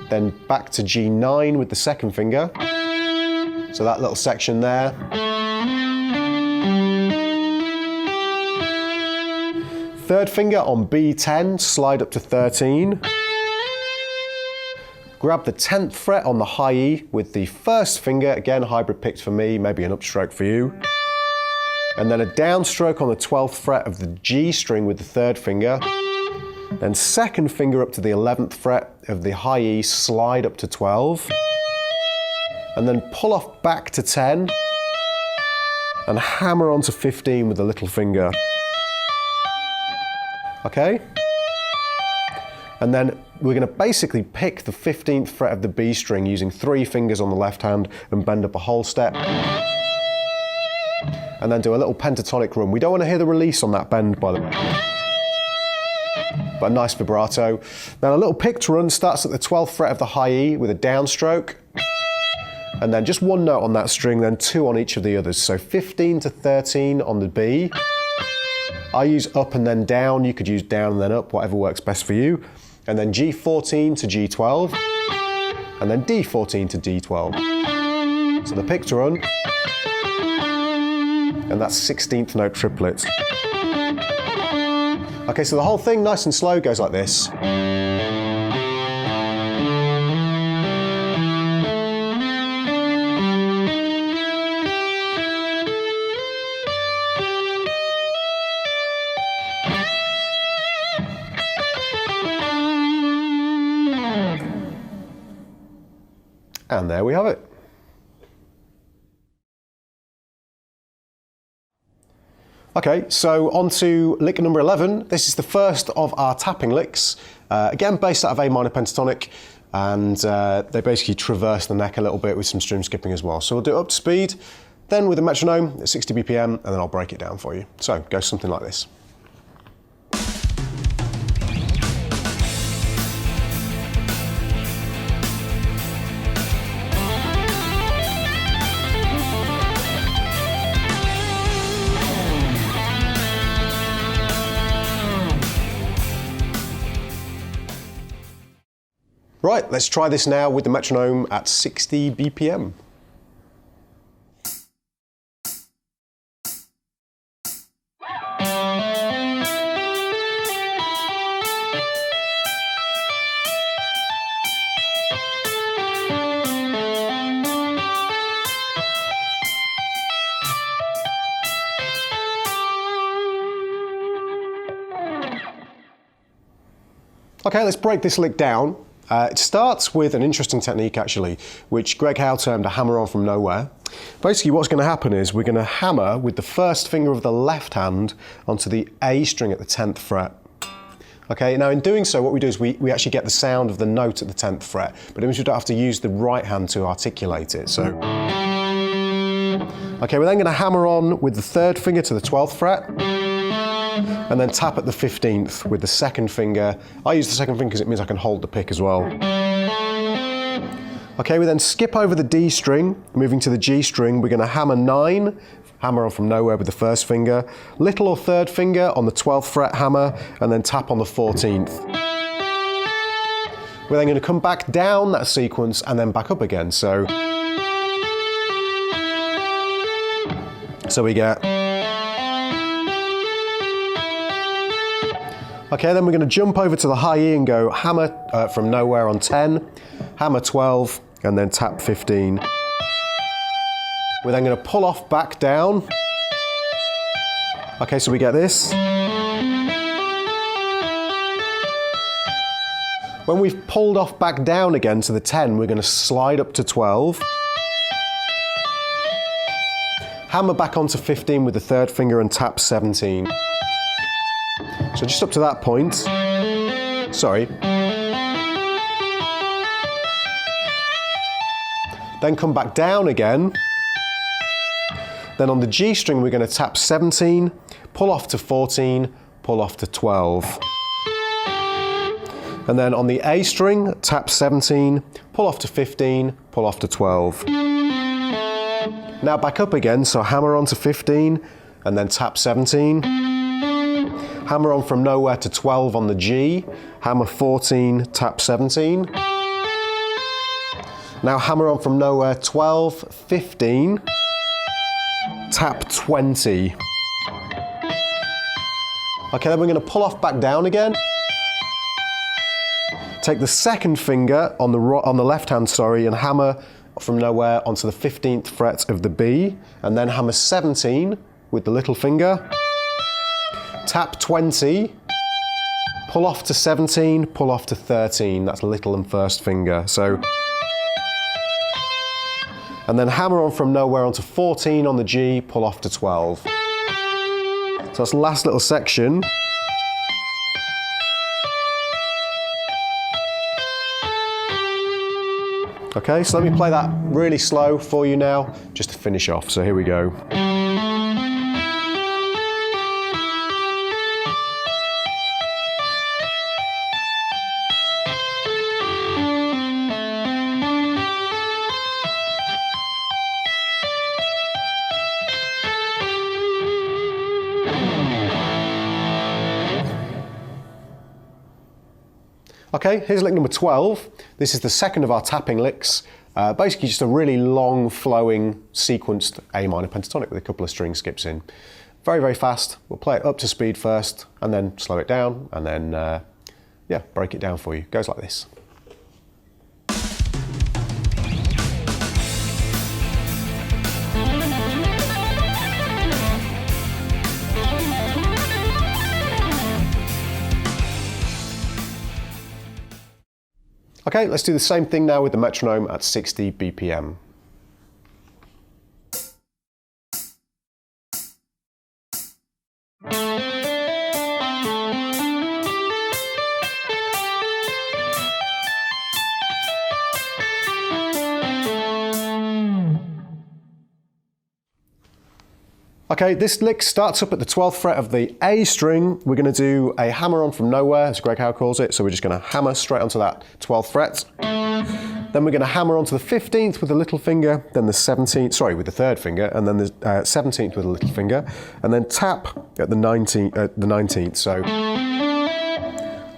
then back to G9 with the 2nd finger. So that little section there. 3rd finger on B10, slide up to 13. Grab the 10th fret on the high E with the first finger, again hybrid picked for me, maybe an upstroke for you. And then a downstroke on the 12th fret of the G string with the 3rd finger. Then second finger up to the 11th fret of the high E, slide up to 12, and then pull off back to 10, and hammer onto 15 with the little finger. Okay? And then we're going to basically pick the 15th fret of the B string using 3 fingers on the left hand and bend up a whole step. And then do a little pentatonic run. We don't want to hear the release on that bend, by the way. But a nice vibrato. Then a little picked run starts at the 12th fret of the high E with a downstroke. And then just 1 note on that string, then 2 on each of the others. So 15 to 13 on the B. I use up and then down. You could use down and then up, whatever works best for you. And then G14 to G12. And then D14 to D12. So the picked run. And that's 16th note triplets. Okay, so the whole thing, nice and slow, goes like this. And there we have it. Okay, so on to lick number 11. This is the first of our tapping licks. Again, based out of A minor pentatonic, and they basically traverse the neck a little bit with some string skipping as well. So we'll do it up to speed, then with a metronome at 60 BPM, and then I'll break it down for you. So it goes something like this. Right, let's try this now with the metronome at 60 BPM. Okay, let's break this lick down. It starts with an interesting technique actually, which Greg Howe termed a hammer on from nowhere. Basically what's going to happen is we're going to hammer with the first finger of the left hand onto the A string at the 10th fret. Okay, now in doing so what we do is we actually get the sound of the note at the 10th fret, but it means we don't have to use the right hand to articulate it. So, okay, we're then going to hammer on with the third finger to the 12th fret. And then tap at the 15th with the second finger. I use the second finger because it means I can hold the pick as well. Okay, we then skip over the D string, moving to the G string. We're going to hammer 9, hammer on from nowhere with the first finger, little or third finger on the 12th fret hammer, and then tap on the 14th. We're then going to come back down that sequence and then back up again. So we get. Okay, then we're going to jump over to the high E and go hammer from nowhere on 10, hammer 12, and then tap 15. We're then going to pull off back down. Okay, so we get this. When we've pulled off back down again to the 10, we're going to slide up to 12. Hammer back onto 15 with the third finger and tap 17. So just up to that point, sorry. Then come back down again. Then on the G string, we're going to tap 17, pull off to 14, pull off to 12. And then on the A string, tap 17, pull off to 15, pull off to 12. Now back up again, so hammer on to 15, and then tap 17. Hammer on from nowhere to 12 on the G, hammer 14, tap 17. Now hammer on from nowhere 12, 15, tap 20. Okay, then we're going to pull off back down again. Take the second finger on the left hand, and hammer from nowhere onto the 15th fret of the B, and then hammer 17 with the little finger. Tap 20, pull off to 17, pull off to 13. That's little and first finger. So, and then hammer on from nowhere onto 14 on the G, pull off to 12. So that's the last little section. Okay, so let me play that really slow for you now, just to finish off. So here we go. Okay, here's lick number 12. This is the second of our tapping licks. Basically just a really long, flowing, sequenced A minor pentatonic with a couple of string skips in. Very, very fast. We'll play it up to speed first, and then slow it down, and then, yeah, break it down for you. Goes like this. Okay, let's do the same thing now with the metronome at 60 BPM. Okay, this lick starts up at the 12th fret of the A string. We're going to do a hammer on from nowhere, as Greg Howe calls it. So we're just going to hammer straight onto that 12th fret. Then we're going to hammer onto the 15th with the little finger, then the 17th, sorry, with the third finger, and then the 17th with the little finger, and then tap at the 19th. So,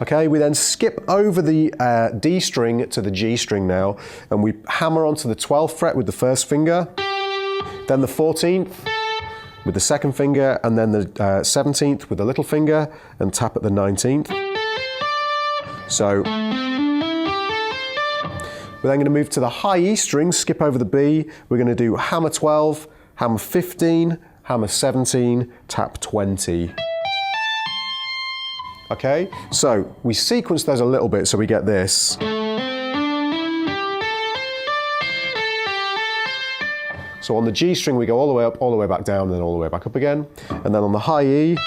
okay, we then skip over the D string to the G string now, and we hammer onto the 12th fret with the first finger, then the 14th, with the second finger, and then the 17th with the little finger, and tap at the 19th. So, we're then going to move to the high E string, skip over the B. We're going to do hammer 12, hammer 15, hammer 17, tap 20. Okay, so we sequence those a little bit so we get this. So on the G string we go all the way up, all the way back down, and then all the way back up again. And then on the high E,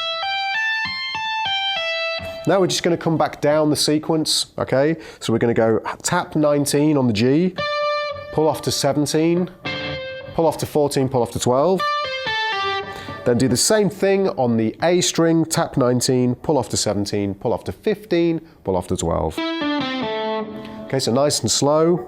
now we're just going to come back down the sequence, okay? So we're going to go tap 19 on the G, pull off to 17, pull off to 14, pull off to 12. Then do the same thing on the A string, tap 19, pull off to 17, pull off to 15, pull off to 12. Okay, so nice and slow.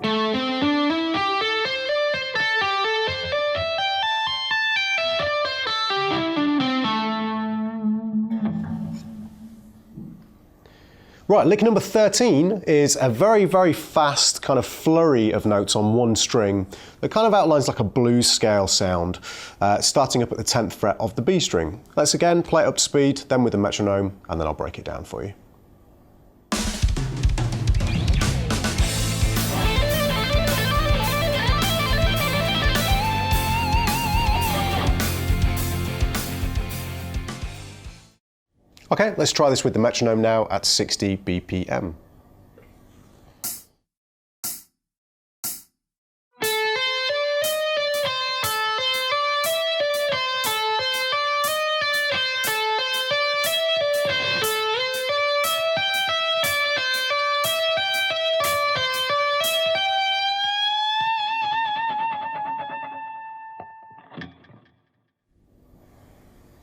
Right, lick number 13 is a very, very fast kind of flurry of notes on one string that kind of outlines like a blues scale sound, starting up at the 10th fret of the B string. Let's again play it up to speed, then with the metronome, and then I'll break it down for you. Okay, let's try this with the metronome now at 60 BPM.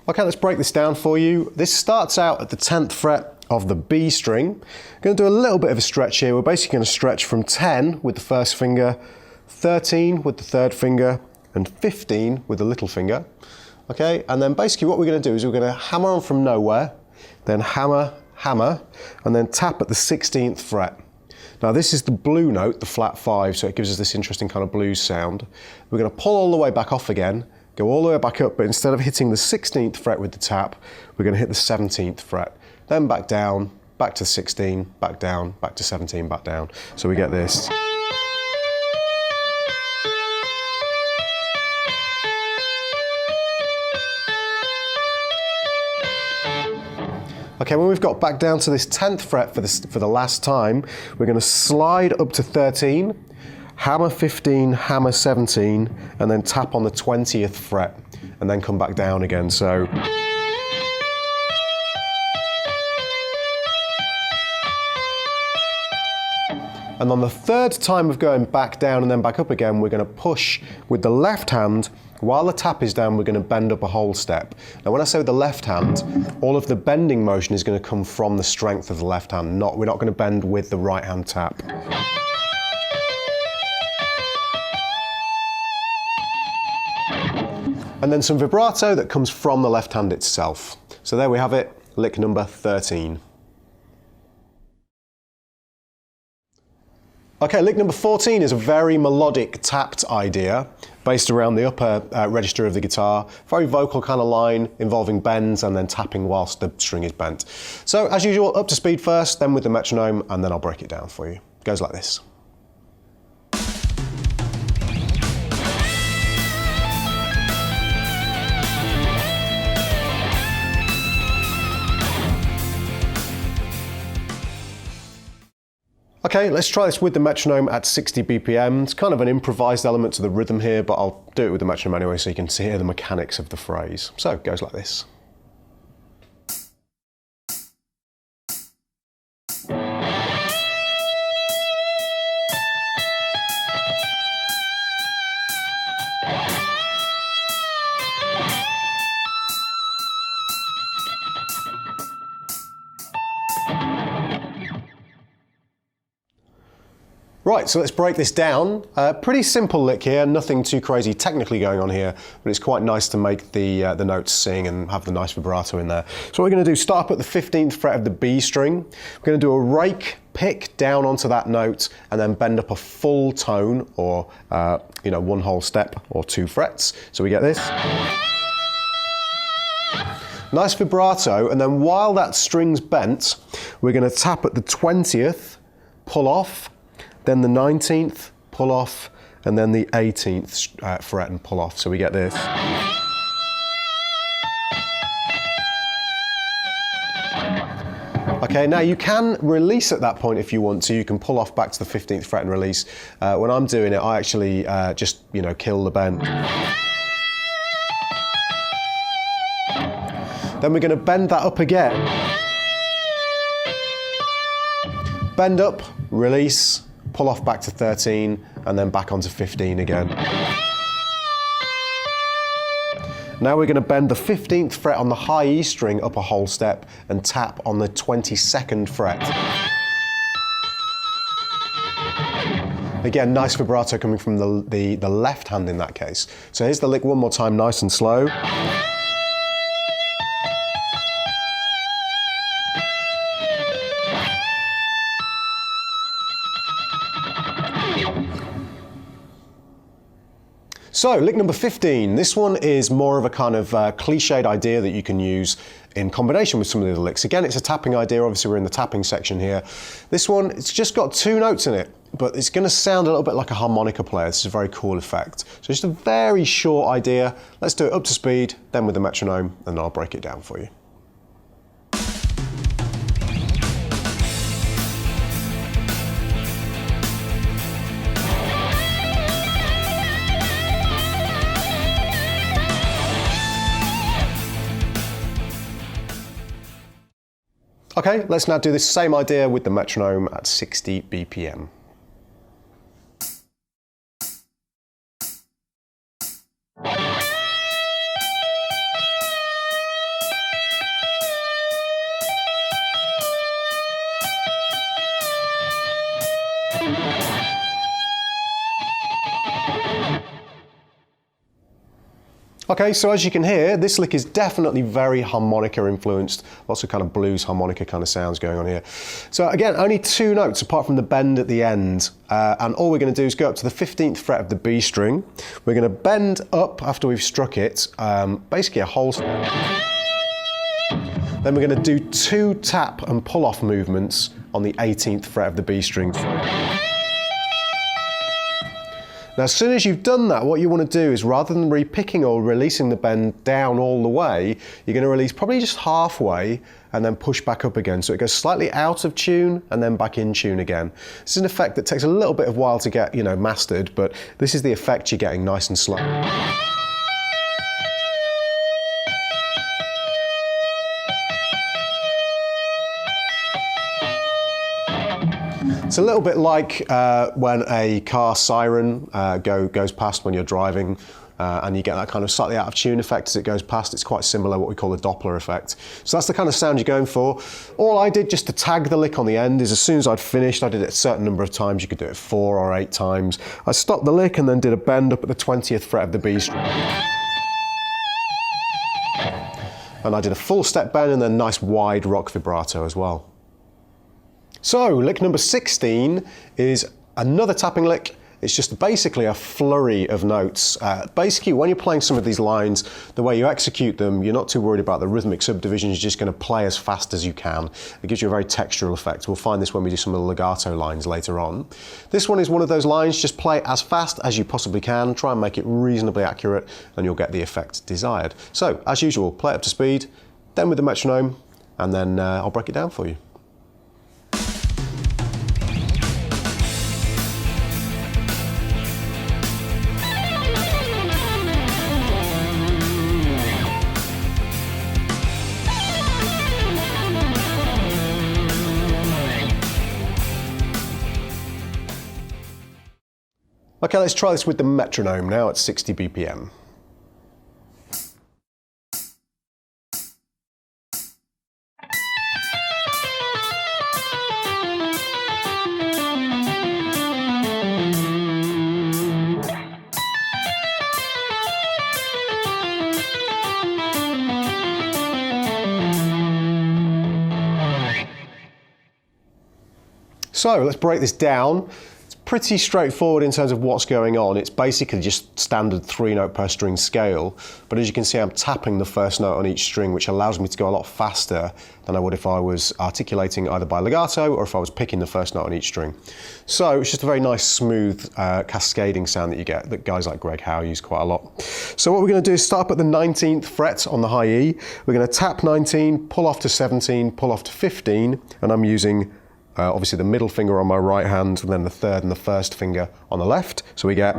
Okay, let's break this down for you. This starts out at the 10th fret of the B string. I'm going to do a little bit of a stretch here. We're basically going to stretch from 10 with the first finger, 13 with the third finger, and 15 with the little finger. Okay, and then basically what we're going to do is we're going to hammer on from nowhere, then hammer, hammer, and then tap at the 16th fret. Now this is the blue note, the flat 5, so it gives us this interesting kind of blues sound. We're going to pull all the way back off again, go all the way back up, but instead of hitting the 16th fret with the tap, we're going to hit the 17th fret. Then back down, back to 16, back down, back to 17, back down. So we get this. Okay, when we've got back down to this 10th fret for the last time, we're going to slide up to 13, hammer 15, hammer 17, and then tap on the 20th fret, and then come back down again. So. And on the third time of going back down and then back up again, we're going to push with the left hand. While the tap is down, we're going to bend up a whole step. Now when I say with the left hand, all of the bending motion is going to come from the strength of the left hand. We're not going to bend with the right hand tap. And then some vibrato that comes from the left hand itself. So there we have it, lick number 13. Okay, lick number 14 is a very melodic tapped idea based around the upper register of the guitar. Very vocal kind of line involving bends and then tapping whilst the string is bent. So as usual, up to speed first, then with the metronome, and then I'll break it down for you. It goes like this. Okay, let's try this with the metronome at 60 BPM. It's kind of an improvised element to the rhythm here, but I'll do it with the metronome anyway so you can hear the mechanics of the phrase. So it goes like this. Right, so let's break this down. Pretty simple lick here, nothing too crazy technically going on here, but it's quite nice to make the notes sing and have the nice vibrato in there. So what we're going to do, start up at the 15th fret of the B string. We're going to do a rake pick down onto that note and then bend up a full tone, or one whole step or 2 frets. So we get this. Nice vibrato, and then while that string's bent, we're going to tap at the 20th, pull off, then the 19th, pull off, and then the 18th fret and pull off. So we get this. Okay, now you can release at that point if you want to. You can pull off back to the 15th fret and release. When I'm doing it, I actually just, kill the bend. Then we're going to bend that up again. Bend up, release, pull off back to 13, and then back onto 15 again. Now we're going to bend the 15th fret on the high E string up a whole step and tap on the 22nd fret. Again, nice vibrato coming from the left hand in that case. So here's the lick one more time, nice and slow. So, lick number 15. This one is more of a kind of cliched idea that you can use in combination with some of the other licks. Again, it's a tapping idea. Obviously, we're in the tapping section here. This one, it's just got 2 notes in it, but it's going to sound a little bit like a harmonica player. This is a very cool effect. So just a very short idea. Let's do it up to speed, then with the metronome, and I'll break it down for you. Okay, let's now do this same idea with the metronome at 60 BPM. Okay, so as you can hear, this lick is definitely very harmonica influenced, lots of kind of blues harmonica kind of sounds going on here. So again, only 2 notes apart from the bend at the end, and all we're going to do is go up to the 15th fret of the B string. We're going to bend up after we've struck it, basically a whole step. Then we're going to do 2 tap and pull off movements on the 18th fret of the B string. Now, as soon as you've done that, what you want to do is, rather than repicking or releasing the bend down all the way, you're going to release probably just halfway and then push back up again. So it goes slightly out of tune and then back in tune again. This is an effect that takes a little bit of while to get, mastered, but this is the effect you're getting nice and slow. It's a little bit like when a car siren goes past when you're driving, and you get that kind of slightly out of tune effect as it goes past. It's quite similar, what we call the Doppler effect. So that's the kind of sound you're going for. All I did just to tag the lick on the end is, as soon as I'd finished, I did it a certain number of times. You could do it 4 or 8 times. I stopped the lick and then did a bend up at the 20th fret of the B string. And I did a full step bend and then nice wide rock vibrato as well. So lick number 16 is another tapping lick. It's just basically a flurry of notes. Basically, when you're playing some of these lines, the way you execute them, you're not too worried about the rhythmic subdivisions. You're just going to play as fast as you can. It gives you a very textural effect. We'll find this when we do some of the legato lines later on. This one is one of those lines. Just play as fast as you possibly can. Try and make it reasonably accurate, and you'll get the effect desired. So, as usual, play it up to speed, then with the metronome, and then I'll break it down for you. Okay, let's try this with the metronome now at 60 BPM. So let's break this down. Pretty straightforward in terms of what's going on. It's basically just standard 3-note per string scale, but as you can see, I'm tapping the first note on each string, which allows me to go a lot faster than I would if I was articulating either by legato or if I was picking the first note on each string. So it's just a very nice, smooth, cascading sound that you get that guys like Greg Howe use quite a lot. So what we're going to do is start up at the 19th fret on the high E. We're going to tap 19, pull off to 17, pull off to 15, and I'm using obviously the middle finger on my right hand, and then the third and the first finger on the left. So we get...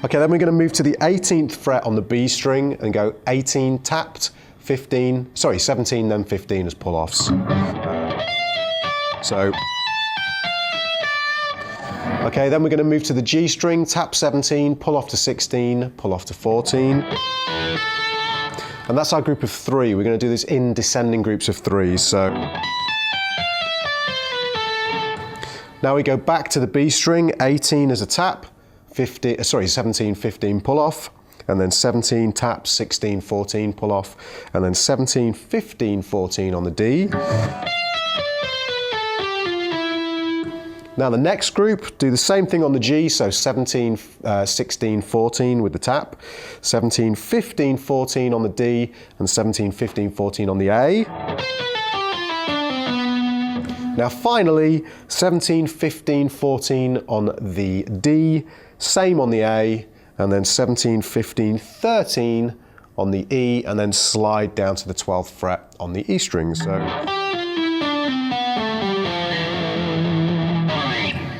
Okay, then we're going to move to the 18th fret on the B string and go 18 tapped, 17, then 15 as pull-offs. Okay, then we're going to move to the G string, tap 17, pull off to 16, pull off to 14. And that's our group of 3. We're going to do this in descending groups of 3. So now we go back to the B string, 18 as a tap, 17, 15 pull off, and then 17 tap, 16, 14 pull off, and then 17, 15, 14 on the D. Now the next group, do the same thing on the G, so 17, 16, 14 with the tap, 17, 15, 14 on the D, and 17, 15, 14 on the A. Now finally, 17, 15, 14 on the D, same on the A, and then 17, 15, 13 on the E, and then slide down to the 12th fret on the E string.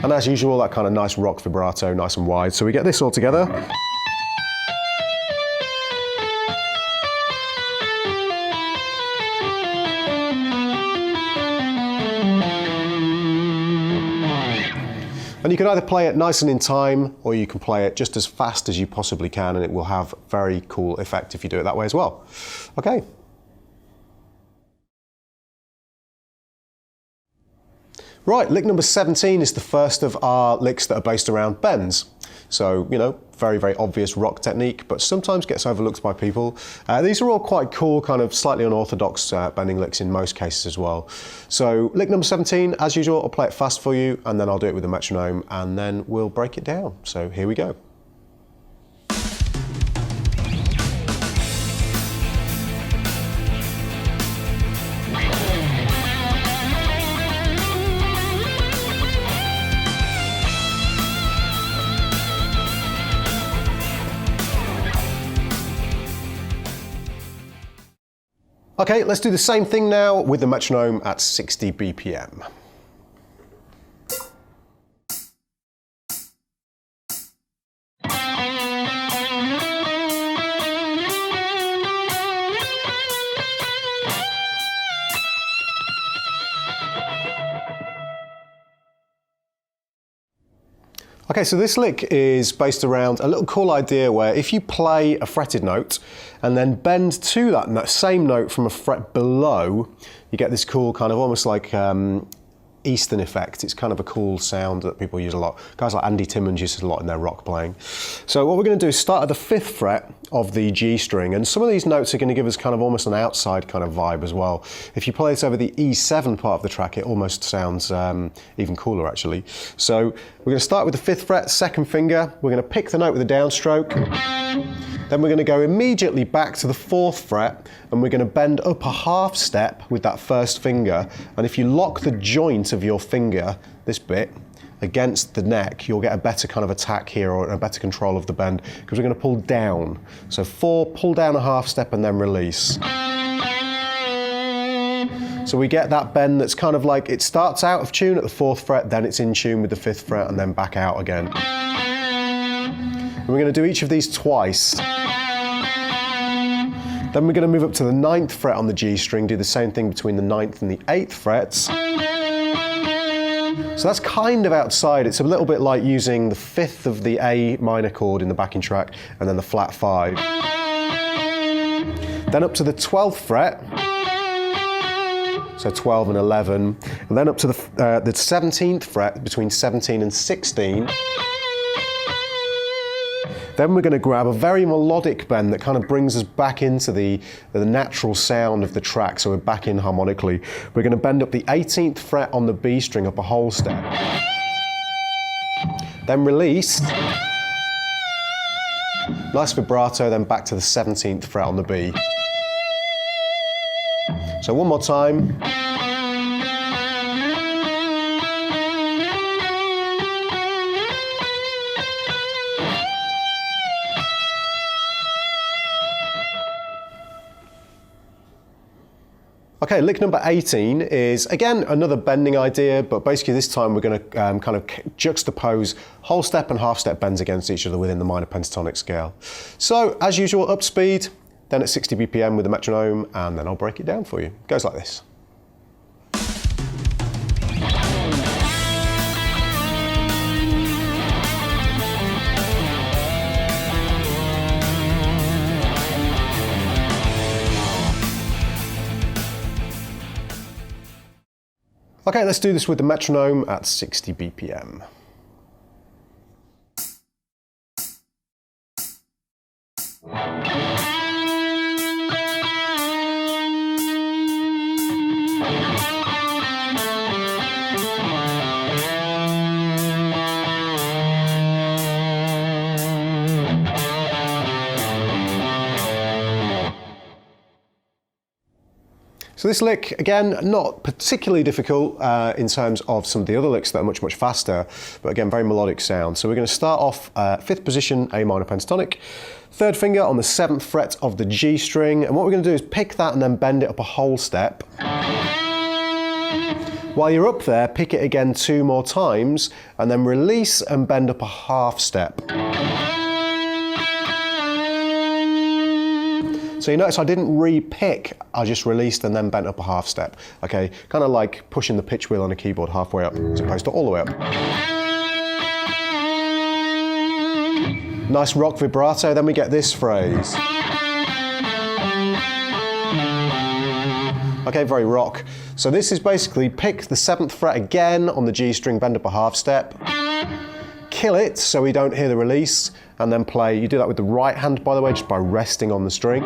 And as usual, that kind of nice rock vibrato, nice and wide. So we get this all together. And you can either play it nice and in time, or you can play it just as fast as you possibly can, and it will have very cool effect if you do it that way as well. Okay. Right, lick number 17 is the first of our licks that are based around bends. So, very, very obvious rock technique, but sometimes gets overlooked by people. These are all quite cool, kind of slightly unorthodox bending licks in most cases as well. So, lick number 17, as usual, I'll play it fast for you, and then I'll do it with the metronome, and then we'll break it down. So, here we go. Okay, let's do the same thing now with the metronome at 60 BPM. Okay, so this lick is based around a little cool idea where if you play a fretted note and then bend to that same note from a fret below, you get this cool kind of almost like Eastern effect. It's kind of a cool sound that people use a lot. Guys like Andy Timmons uses a lot in their rock playing. So what we're going to do is start at the 5th fret of the G string, and some of these notes are going to give us kind of almost an outside kind of vibe as well. If you play this over the E7 part of the track, it almost sounds even cooler actually. So we're going to start with the 5th fret, 2nd finger. We're going to pick the note with a downstroke. Then we're going to go immediately back to the 4th fret and we're going to bend up a half step with that 1st finger. And if you lock the joint of your finger, this bit, against the neck, you'll get a better kind of attack here or a better control of the bend because we're going to pull down. So 4, pull down a half step and then release. So we get that bend that's kind of like, it starts out of tune at the 4th fret, then it's in tune with the 5th fret and then back out again. And we're going to do each of these twice. Then we're going to move up to the 9th fret on the G string, do the same thing between the 9th and the 8th frets. So that's kind of outside. It's a little bit like using the 5th of the A minor chord in the backing track and then the flat 5. Then up to the 12th fret, so 12 and 11, and then up to the 17th fret between 17 and 16. Then we're going to grab a very melodic bend that kind of brings us back into the natural sound of the track, so we're back in harmonically. We're going to bend up the 18th fret on the B string up a whole step. Then release. Nice vibrato, then back to the 17th fret on the B. So one more time. Okay, lick number 18 is, again, another bending idea, but basically this time we're going to kind of juxtapose whole step and half step bends against each other within the minor pentatonic scale. So, as usual, up speed, then at 60 BPM with the metronome, and then I'll break it down for you. It goes like this. Okay, let's do this with the metronome at 60 BPM. So this lick, again, not particularly difficult in terms of some of the other licks that are much, much faster, but again, very melodic sound. So we're going to start off 5th position, A minor pentatonic, 3rd finger on the 7th fret of the G string, and what we're going to do is pick that and then bend it up a whole step. While you're up there, pick it again 2 more times, and then release and bend up a half step. So you notice I didn't re-pick, I just released and then bent up a half step. Okay, kind of like pushing the pitch wheel on a keyboard halfway up as opposed to all the way up. Nice rock vibrato, then we get this phrase. Okay, very rock. So this is basically pick the 7th fret again on the G string, bend up a half step, kill it so we don't hear the release, and then play. You do that with the right hand, by the way, just by resting on the string.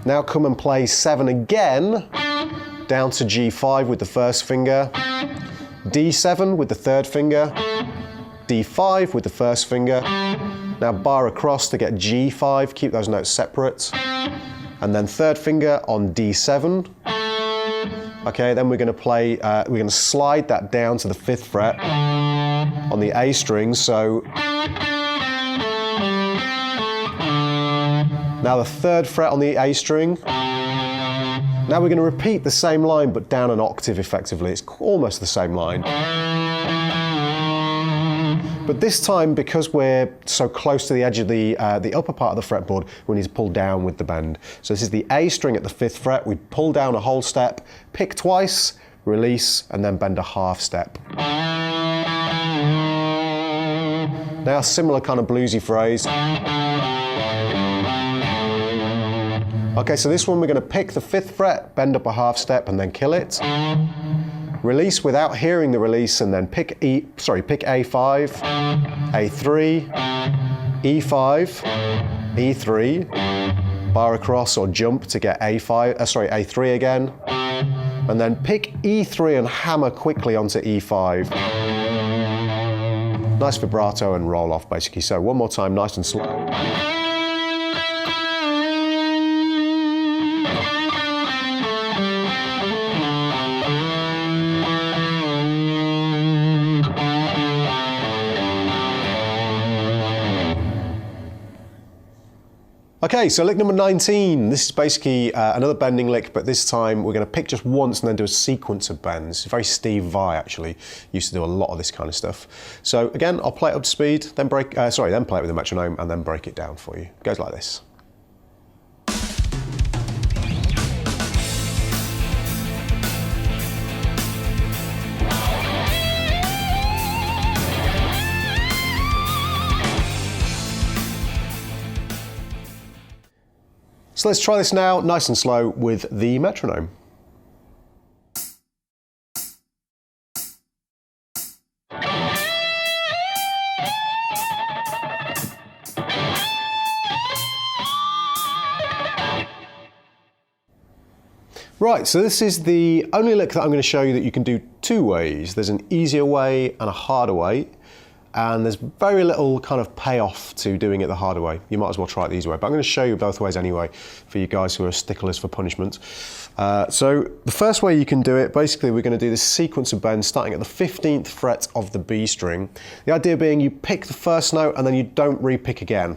Now come and play 7 again, down to G5 with the 1st finger, D7 with the 3rd finger, D5 with the 1st finger. Now bar across to get G5, keep those notes separate. And then 3rd finger on D7. Okay, then we're going to play, we're going to slide that down to the 5th fret on the A string, so now the 3rd fret on the A string, Now we're going to repeat the same line but down an octave effectively. It's almost the same line. But this time, because we're so close to the edge of the upper part of the fretboard, we need to pull down with the bend. So this is the A string at the 5th fret. We pull down a whole step, pick twice, release, and then bend a half step. Now, similar kind of bluesy phrase. Okay, so this one we're going to pick the 5th fret, bend up a half step, and then kill it. Release without hearing the release, and then pick A5, A3, E5, E3, bar across or jump to get A3 again, and then pick E3 and hammer quickly onto E5. Nice vibrato and roll off basically. So one more time, nice and slow. Okay, so lick number 19. This is basically another bending lick, but this time we're going to pick just once and then do a sequence of bends. Very Steve Vai actually used to do a lot of this kind of stuff. So again, I'll play it up to speed, then play it with the metronome, and then break it down for you. It goes like this. So let's try this now, nice and slow, with the metronome. Right, so this is the only lick that I'm going to show you that you can do two ways. There's an easier way and a harder way. And there's very little kind of payoff to doing it the harder way. You might as well try it the easy way. But I'm going to show you both ways anyway, for you guys who are sticklers for punishment. So the first way you can do it, basically we're going to do this sequence of bends starting at the 15th fret of the B string. The idea being you pick the first note and then you don't re-pick again.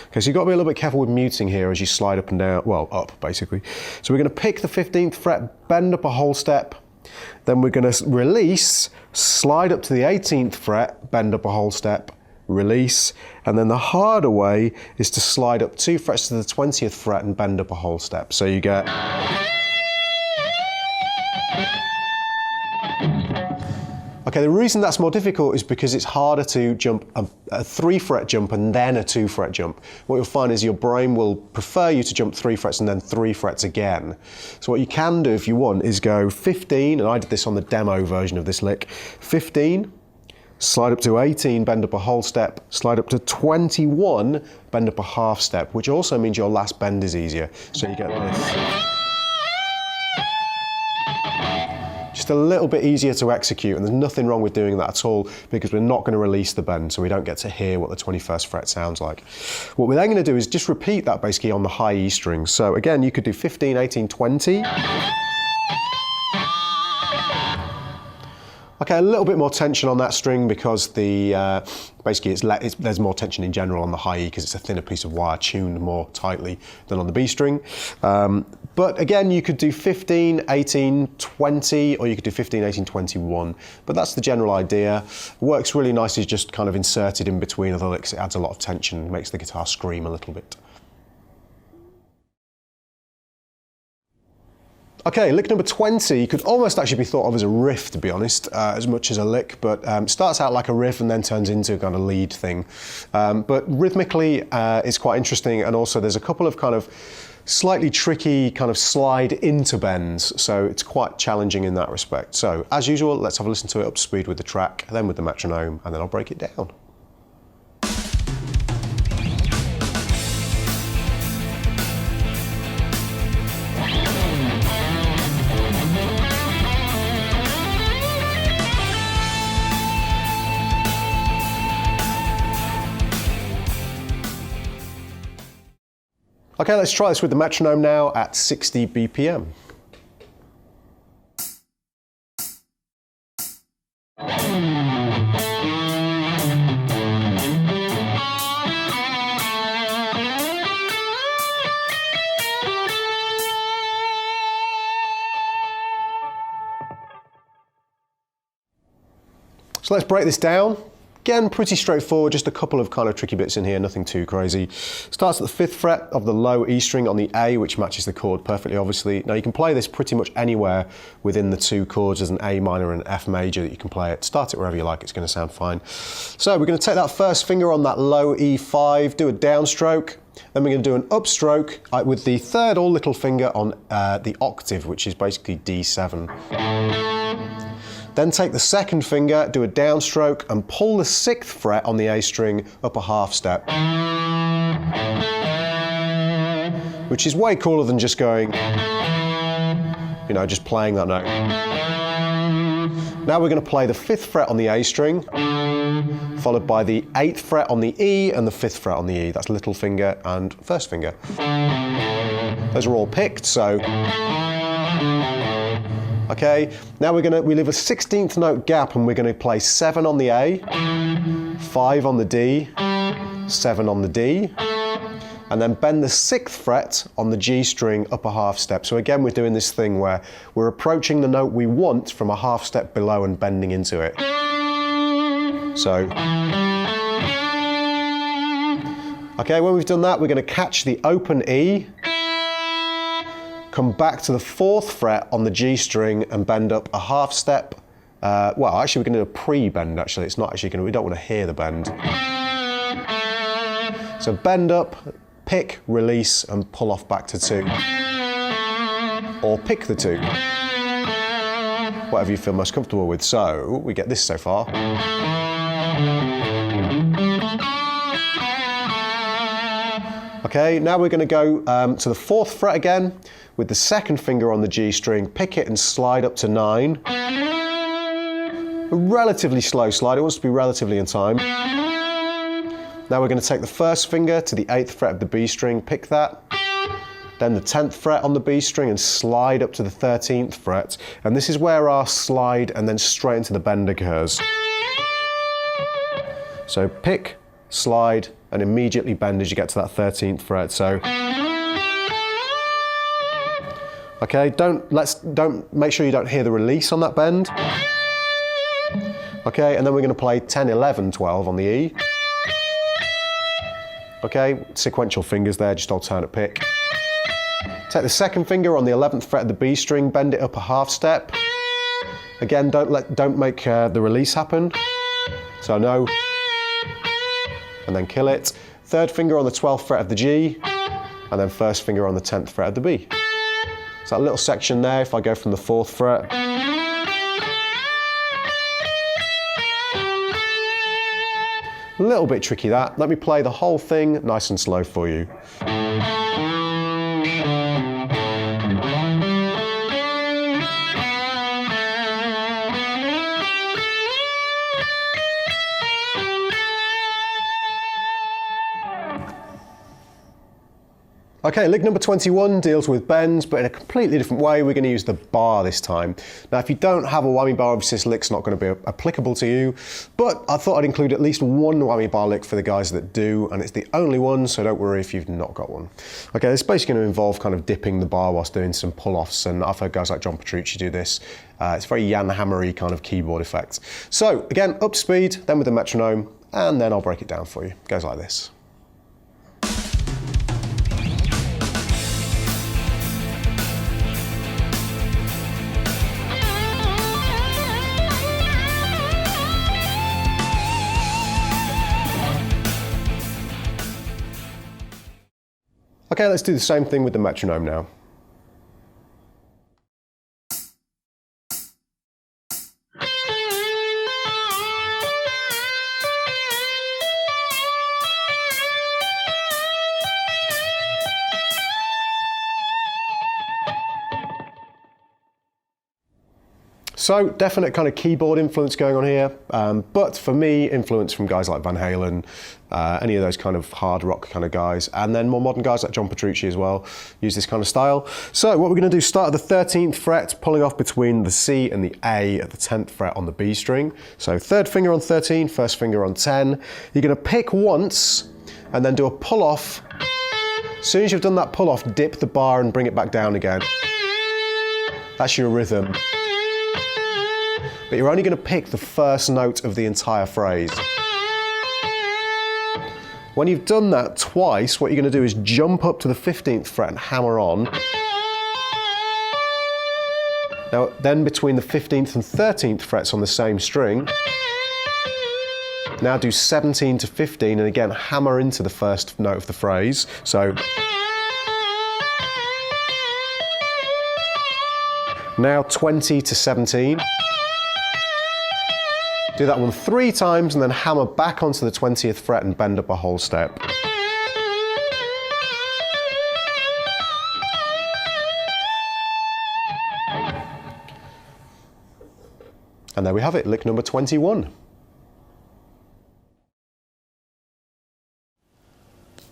Okay, so you've got to be a little bit careful with muting here as you slide up and down, well, up basically. So we're going to pick the 15th fret, bend up a whole step, then we're going to release, slide up to the 18th fret, bend up a whole step, release, and then the harder way is to slide up 2 frets to the 20th fret and bend up a whole step. So you get... Okay, the reason that's more difficult is because it's harder to jump a 3-fret jump and then a 2-fret jump. What you'll find is your brain will prefer you to jump 3 frets and then 3 frets again. So what you can do if you want is go 15, and I did this on the demo version of this lick, 15, slide up to 18, bend up a whole step, slide up to 21, bend up a half step, which also means your last bend is easier. So you get this. Just a little bit easier to execute, and there's nothing wrong with doing that at all because we're not going to release the bend, so we don't get to hear what the 21st fret sounds like. What we're then going to do is just repeat that basically on the high E string. So again, you could do 15, 18, 20. Okay, a little bit more tension on that string because the basically there's more tension in general on the high E because it's a thinner piece of wire tuned more tightly than on the B string. But again, you could do 15, 18, 20, or you could do 15, 18, 21. But that's the general idea. Works really nicely, just kind of inserted in between other licks. It adds a lot of tension, makes the guitar scream a little bit. Okay, lick number 20 could almost actually be thought of as a riff, to be honest, as much as a lick, but starts out like a riff and then turns into a kind of lead thing. But rhythmically, it's quite interesting, and also there's a couple of kind of slightly tricky kind of slide into bends, so it's quite challenging in that respect. So, as usual, let's have a listen to it up to speed with the track, then with the metronome, and then I'll break it down. Okay, let's try this with the metronome now at 60 BPM. So let's break this down. Again, pretty straightforward, just a couple of kind of tricky bits in here, nothing too crazy. Starts at the 5th fret of the low E string on the A, which matches the chord perfectly, obviously. Now you can play this pretty much anywhere within the two chords. There's an A minor and an F major that you can play it. Start it wherever you like, it's going to sound fine. So we're going to take that first finger on that low E5, do a downstroke, then we're going to do an upstroke with the third or little finger on the octave, which is basically D7. Then take the second finger, do a downstroke, and pull the 6th fret on the A string up a half step. Which is way cooler than just going, you know, just playing that note. Now we're going to play the 5th fret on the A string, followed by the 8th fret on the E and the 5th fret on the E. That's little finger and first finger. Those are all picked, so... Okay, now we leave a 16th note gap and we're going to play 7 on the A, 5 on the D, 7 on the D, and then bend the 6th fret on the G string up a half step. So again, we're doing this thing where we're approaching the note we want from a half step below and bending into it. So, okay, when we've done that, we're going to catch the open E, come back to the 4th fret on the G string and bend up a half step. Well, actually, we're going to do a pre-bend, actually. It's not actually going to, we don't want to hear the bend. So bend up, pick, release, and pull off back to 2. Or pick the 2. Whatever you feel most comfortable with. So, we get this so far. Okay, now we're going to go to the 4th fret again with the 2nd finger on the G string, pick it and slide up to 9. A relatively slow slide, it wants to be relatively in time. Now we're going to take the 1st finger to the 8th fret of the B string, pick that. Then the 10th fret on the B string and slide up to the 13th fret. And this is where our slide and then straight into the bend occurs. So pick, slide, and immediately bend as you get to that 13th fret. So, okay, don't make sure you don't hear the release on that bend. Okay, and then we're going to play 10, 11, 12 on the E. Okay, sequential fingers there, just alternate pick. Take the 2nd finger on the 11th fret of the B string, bend it up a half step. Again, don't make the release happen. So no. And then kill it. 3rd finger on the 12th fret of the G, and then 1st finger on the 10th fret of the B. So that little section there, if I go from the 4th fret. A little bit tricky that. Let me play the whole thing nice and slow for you. Okay, lick number 21 deals with bends, but in a completely different way. We're going to use the bar this time. Now, if you don't have a whammy bar, obviously this lick's not going to be applicable to you, but I thought I'd include at least one whammy bar lick for the guys that do, and it's the only one, so don't worry if you've not got one. Okay, this is basically going to involve kind of dipping the bar whilst doing some pull-offs, and I've heard guys like John Petrucci do this. It's very Jan Hammery kind of keyboard effect. So, again, up speed, then with the metronome, and then I'll break it down for you. It goes like this. Okay, let's do the same thing with the metronome now. So definite kind of keyboard influence going on here, but for me, influence from guys like Van Halen, any of those kind of hard rock kind of guys, and then more modern guys like John Petrucci as well use this kind of style. So what we're going to do, start at the 13th fret, pulling off between the C and the A at the 10th fret on the B string. So 3rd finger on 13, 1st finger on 10. You're going to pick once and then do a pull off. As soon as you've done that pull off, dip the bar and bring it back down again. That's your rhythm. but you're only going to pick the first note of the entire phrase. When you've done that twice, what you're going to do is jump up to the 15th fret and hammer on. Now, then between the 15th and 13th frets on the same string, now do 17 to 15 and again hammer into the first note of the phrase. So now 20 to 17. Do that one 3 times and then hammer back onto the 20th fret and bend up a whole step. And there we have it, lick number 21.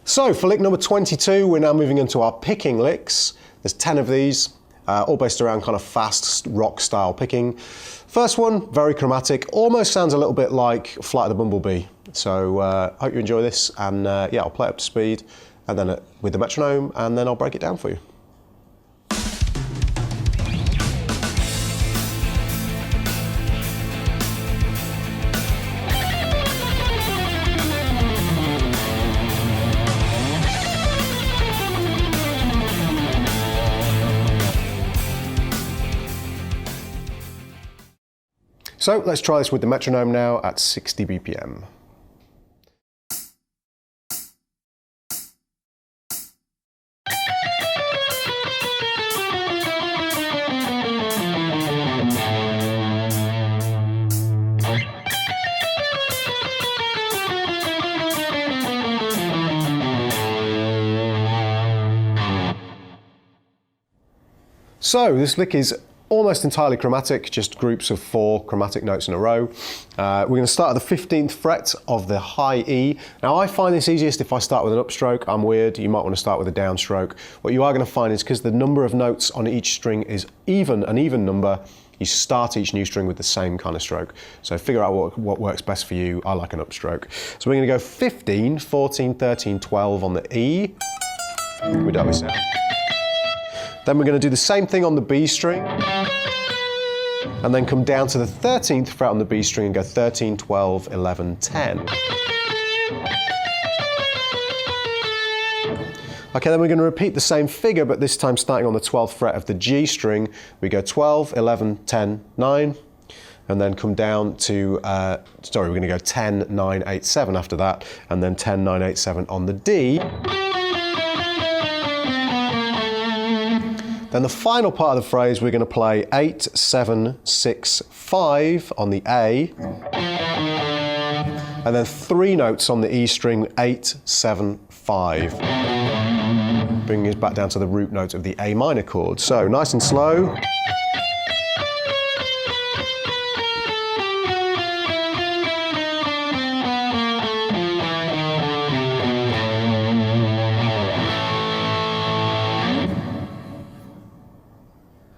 So for lick number 22, we're now moving into our picking licks. There's 10 of these, all based around kind of fast rock style picking. First one, very chromatic, almost sounds a little bit like Flight of the Bumblebee. So hope you enjoy this, and yeah, I'll play it up to speed, and then with the metronome, and then I'll break it down for you. So let's try this with the metronome now at 60 BPM. So this lick is almost entirely chromatic, just groups of 4 chromatic notes in a row. We're going to start at the 15th fret of the high E. Now I find this easiest if I start with an upstroke. I'm weird, you might want to start with a downstroke. What you are going to find is because the number of notes on each string is an even number, you start each new string with the same kind of stroke. So figure out what works best for you. I like an upstroke. So we're going to go 15, 14, 13, 12 on the E. We don't miss it. Then we're going to do the same thing on the B string, and then come down to the 13th fret on the B string and go 13, 12, 11, 10. Okay, then we're going to repeat the same figure, but this time starting on the 12th fret of the G string. We go 12, 11, 10, 9, and then come down to, we're going to go 10, 9, 8, 7 after that, and then 10, 9, 8, 7 on the D. Then the final part of the phrase, we're going to play 8, 7, 6, 5 on the A, and then 3 notes on the E string, 8, 7, 5. Bringing us back down to the root note of the A minor chord. So nice and slow.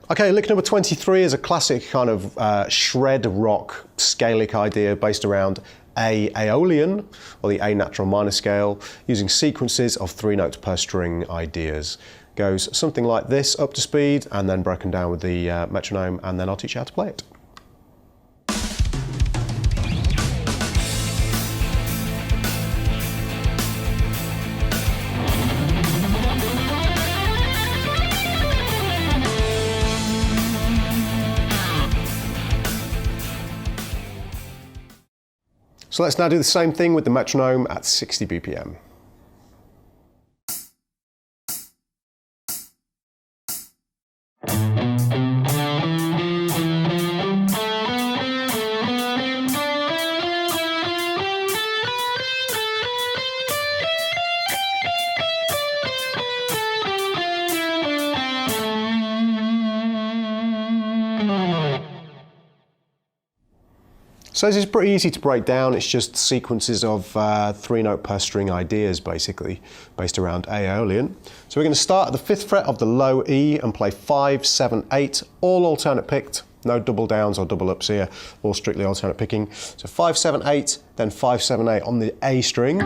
Okay, lick number 23 is a classic kind of shred rock scalic idea based around A Aeolian, or the A natural minor scale, using sequences of 3 notes per string ideas. Goes something like this, up to speed, and then broken down with the metronome, and then I'll teach you how to play it. So let's now do the same thing with the metronome at 60 BPM. So this is pretty easy to break down. It's just sequences of 3 note per string ideas, basically, based around Aeolian. So we're going to start at the 5th fret of the low E and play 5, 7, 8, all alternate picked. No double downs or double ups here, all strictly alternate picking. So 5, 7, 8, then 5, 7, 8 on the A string,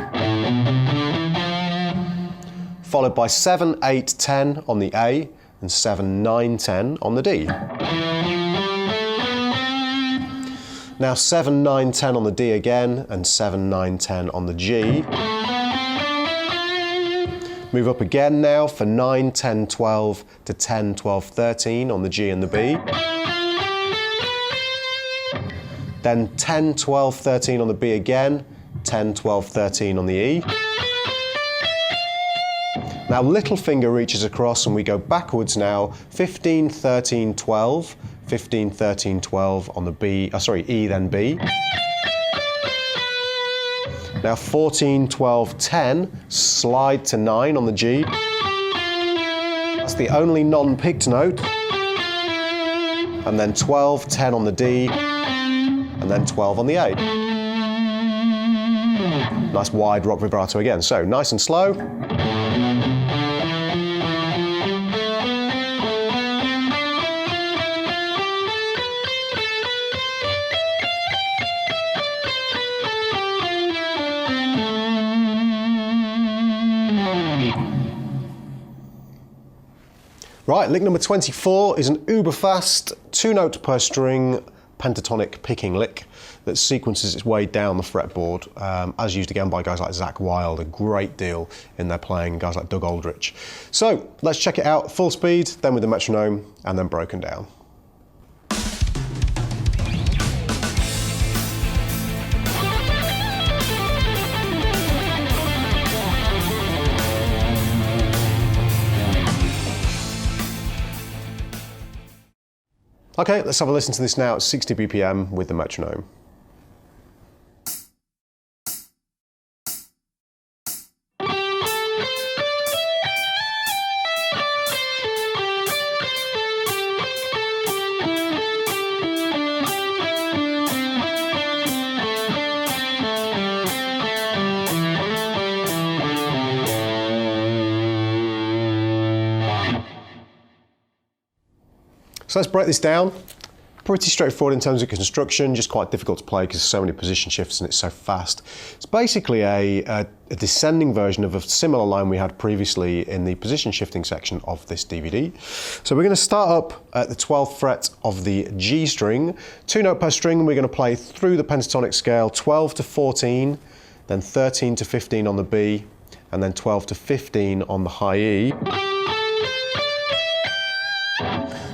followed by 7, 8, 10 on the A, and 7, 9, 10 on the D. Now 7, 9, 10 on the D again, and 7, 9, 10 on the G. Move up again now for 9, 10, 12 to 10, 12, 13 on the G and the B. Then 10, 12, 13 on the B again, 10, 12, 13 on the E. Now little finger reaches across and we go backwards now, 15, 13, 12, 15, 13, 12 on the B, E then B. Now 14, 12, 10, slide to 9 on the G. That's the only non-picked note. And then 12, 10 on the D, and then 12 on the A. Nice wide rock vibrato again. So nice and slow. Right, lick number 24 is an uber fast, 2 note per string pentatonic picking lick that sequences its way down the fretboard, as used again by guys like Zakk Wylde, a great deal in their playing, guys like Doug Aldrich. So let's check it out full speed, then with the metronome, and then broken down. Okay, let's have a listen to this now at 60 BPM with the metronome. So let's break this down. Pretty straightforward in terms of construction, just quite difficult to play because there's so many position shifts and it's so fast. It's basically a descending version of a similar line we had previously in the position shifting section of this DVD. So we're going to start up at the 12th fret of the G string, 2 note per string, and we're going to play through the pentatonic scale 12 to 14, then 13 to 15 on the B, and then 12 to 15 on the high E.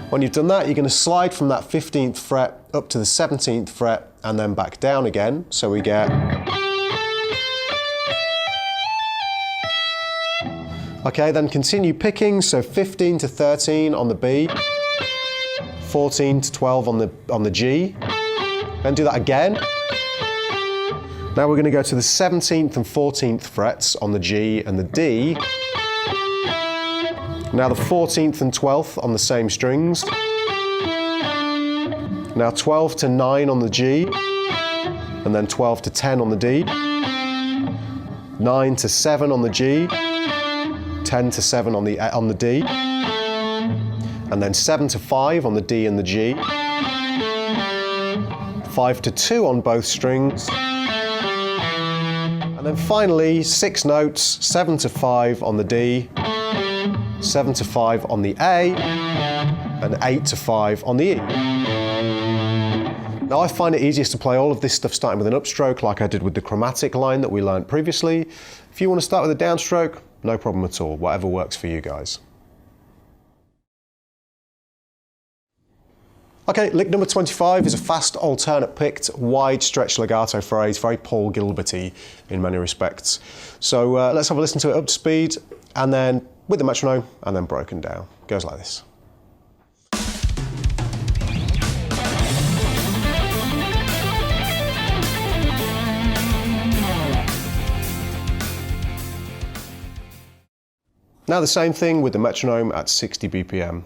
When you've done that, you're going to slide from that 15th fret up to the 17th fret and then back down again. So we get... Okay, then continue picking, so 15 to 13 on the B, 14 to 12 on the G, then do that again. Now we're going to go to the 17th and 14th frets on the G and the D. Now the 14th and 12th on the same strings. Now 12 to 9 on the G, and then 12 to 10 on the D. 9 to 7 on the G, 10 to 7 on the D, and then 7 to 5 on the D and the G. 5 to 2 on both strings. And then finally 6 notes, 7 to 5 on the D, 7 to 5 on the A, and 8 to 5 on the E. Now I find it easiest to play all of this stuff starting with an upstroke like I did with the chromatic line that we learned previously. If you want to start with a downstroke, no problem at all, whatever works for you guys. Okay, lick number 25 is a fast alternate picked wide stretch legato phrase, very Paul Gilberty in many respects. So let's have a listen to it up to speed, and then with the metronome, and then broken down. Goes like this. Now the same thing with the metronome at 60 BPM.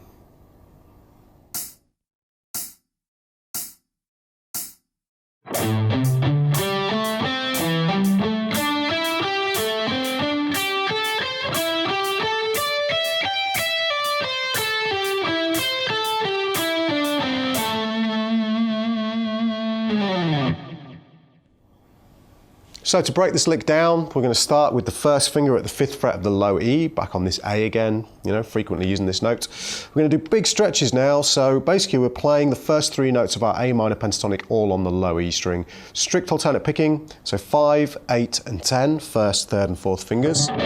So to break this lick down, we're going to start with the first finger at the 5th fret of the low E, back on this A again, frequently using this note. We're going to do big stretches now, so basically we're playing the first 3 notes of our A minor pentatonic all on the low E string. Strict alternate picking, so 5, 8 and 10, 1st, 3rd and 4th fingers. We're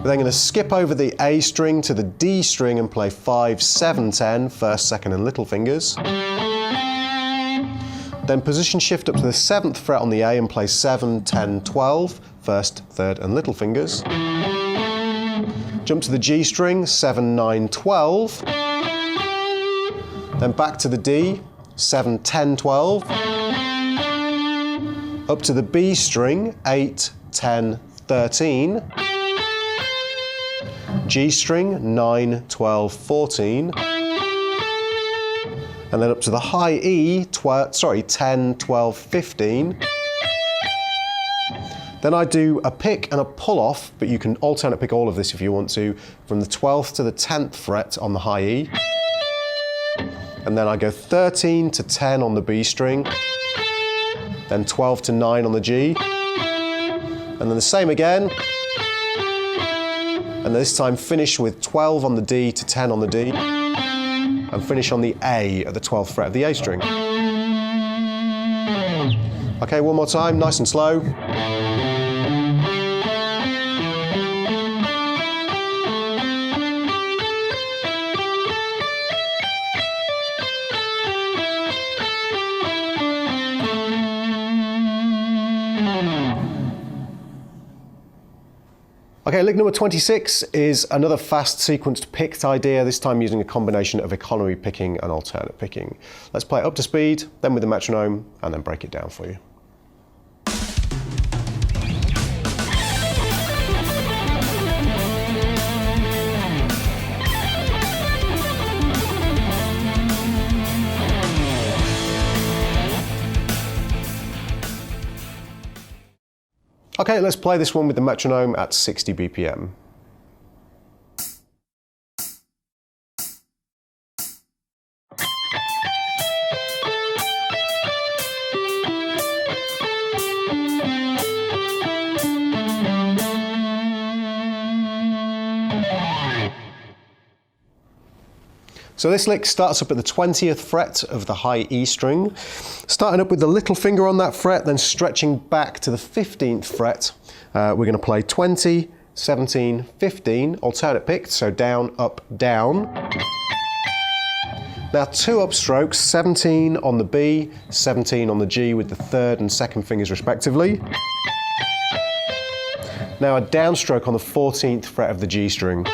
then going to skip over the A string to the D string and play 5, 7, 10, 1st, 2nd and little fingers. Then position shift up to the 7th fret on the A and play 7, 10, 12, 1st, 3rd and little fingers. Jump to the G string, 7, 9, 12. Then back to the D, 7, 10, 12. Up to the B string, 8, 10, 13. G string, 9, 12, 14. And then up to the high E, 10, 12, 15. Then I do a pick and a pull off, but you can alternate pick all of this if you want to, from the 12th to the 10th fret on the high E. And then I go 13 to 10 on the B string, then 12 to 9 on the G, and then the same again, and this time finish with 12 on the D to 10 on the D, and finish on the A at the 12th fret of the A string. Okay, one more time, nice and slow. Okay, lick number 26 is another fast sequenced picked idea, this time using a combination of economy picking and alternate picking. Let's play it up to speed, then with the metronome, and then break it down for you. Okay, let's play this one with the metronome at 60 BPM. So this lick starts up at the 20th fret of the high E string, starting up with the little finger on that fret, then stretching back to the 15th fret. We're going to play 20, 17, 15, alternate picked, so down, up, down. Now 2 upstrokes, 17 on the B, 17 on the G with the 3rd and 2nd fingers respectively. Now a downstroke on the 14th fret of the G string.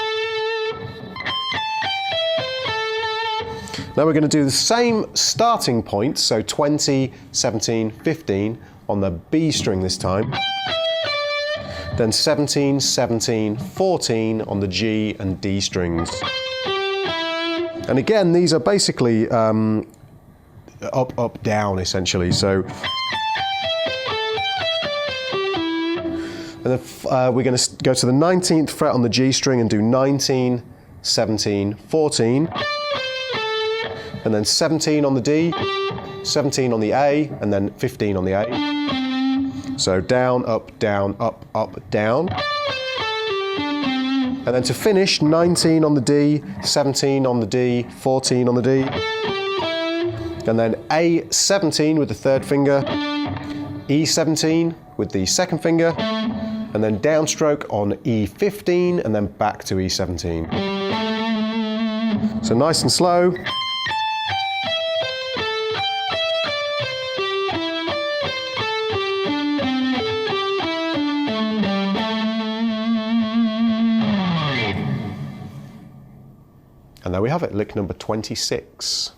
Now we're going to do the same starting point, so 20, 17, 15 on the B string this time. Then 17, 17, 14 on the G and D strings. And again, these are basically up, up, down essentially. So, and then we're going to go to the 19th fret on the G string and do 19, 17, 14. And then 17 on the D, 17 on the A, and then 15 on the A. So down, up, down, down. And then to finish, 19 on the D, 17 on the D, 14 on the D. And then A17 with the 3rd finger, E17 with the 2nd finger, and then downstroke on E15, and then back to E17. So nice and slow. And there we have it, lick number 26.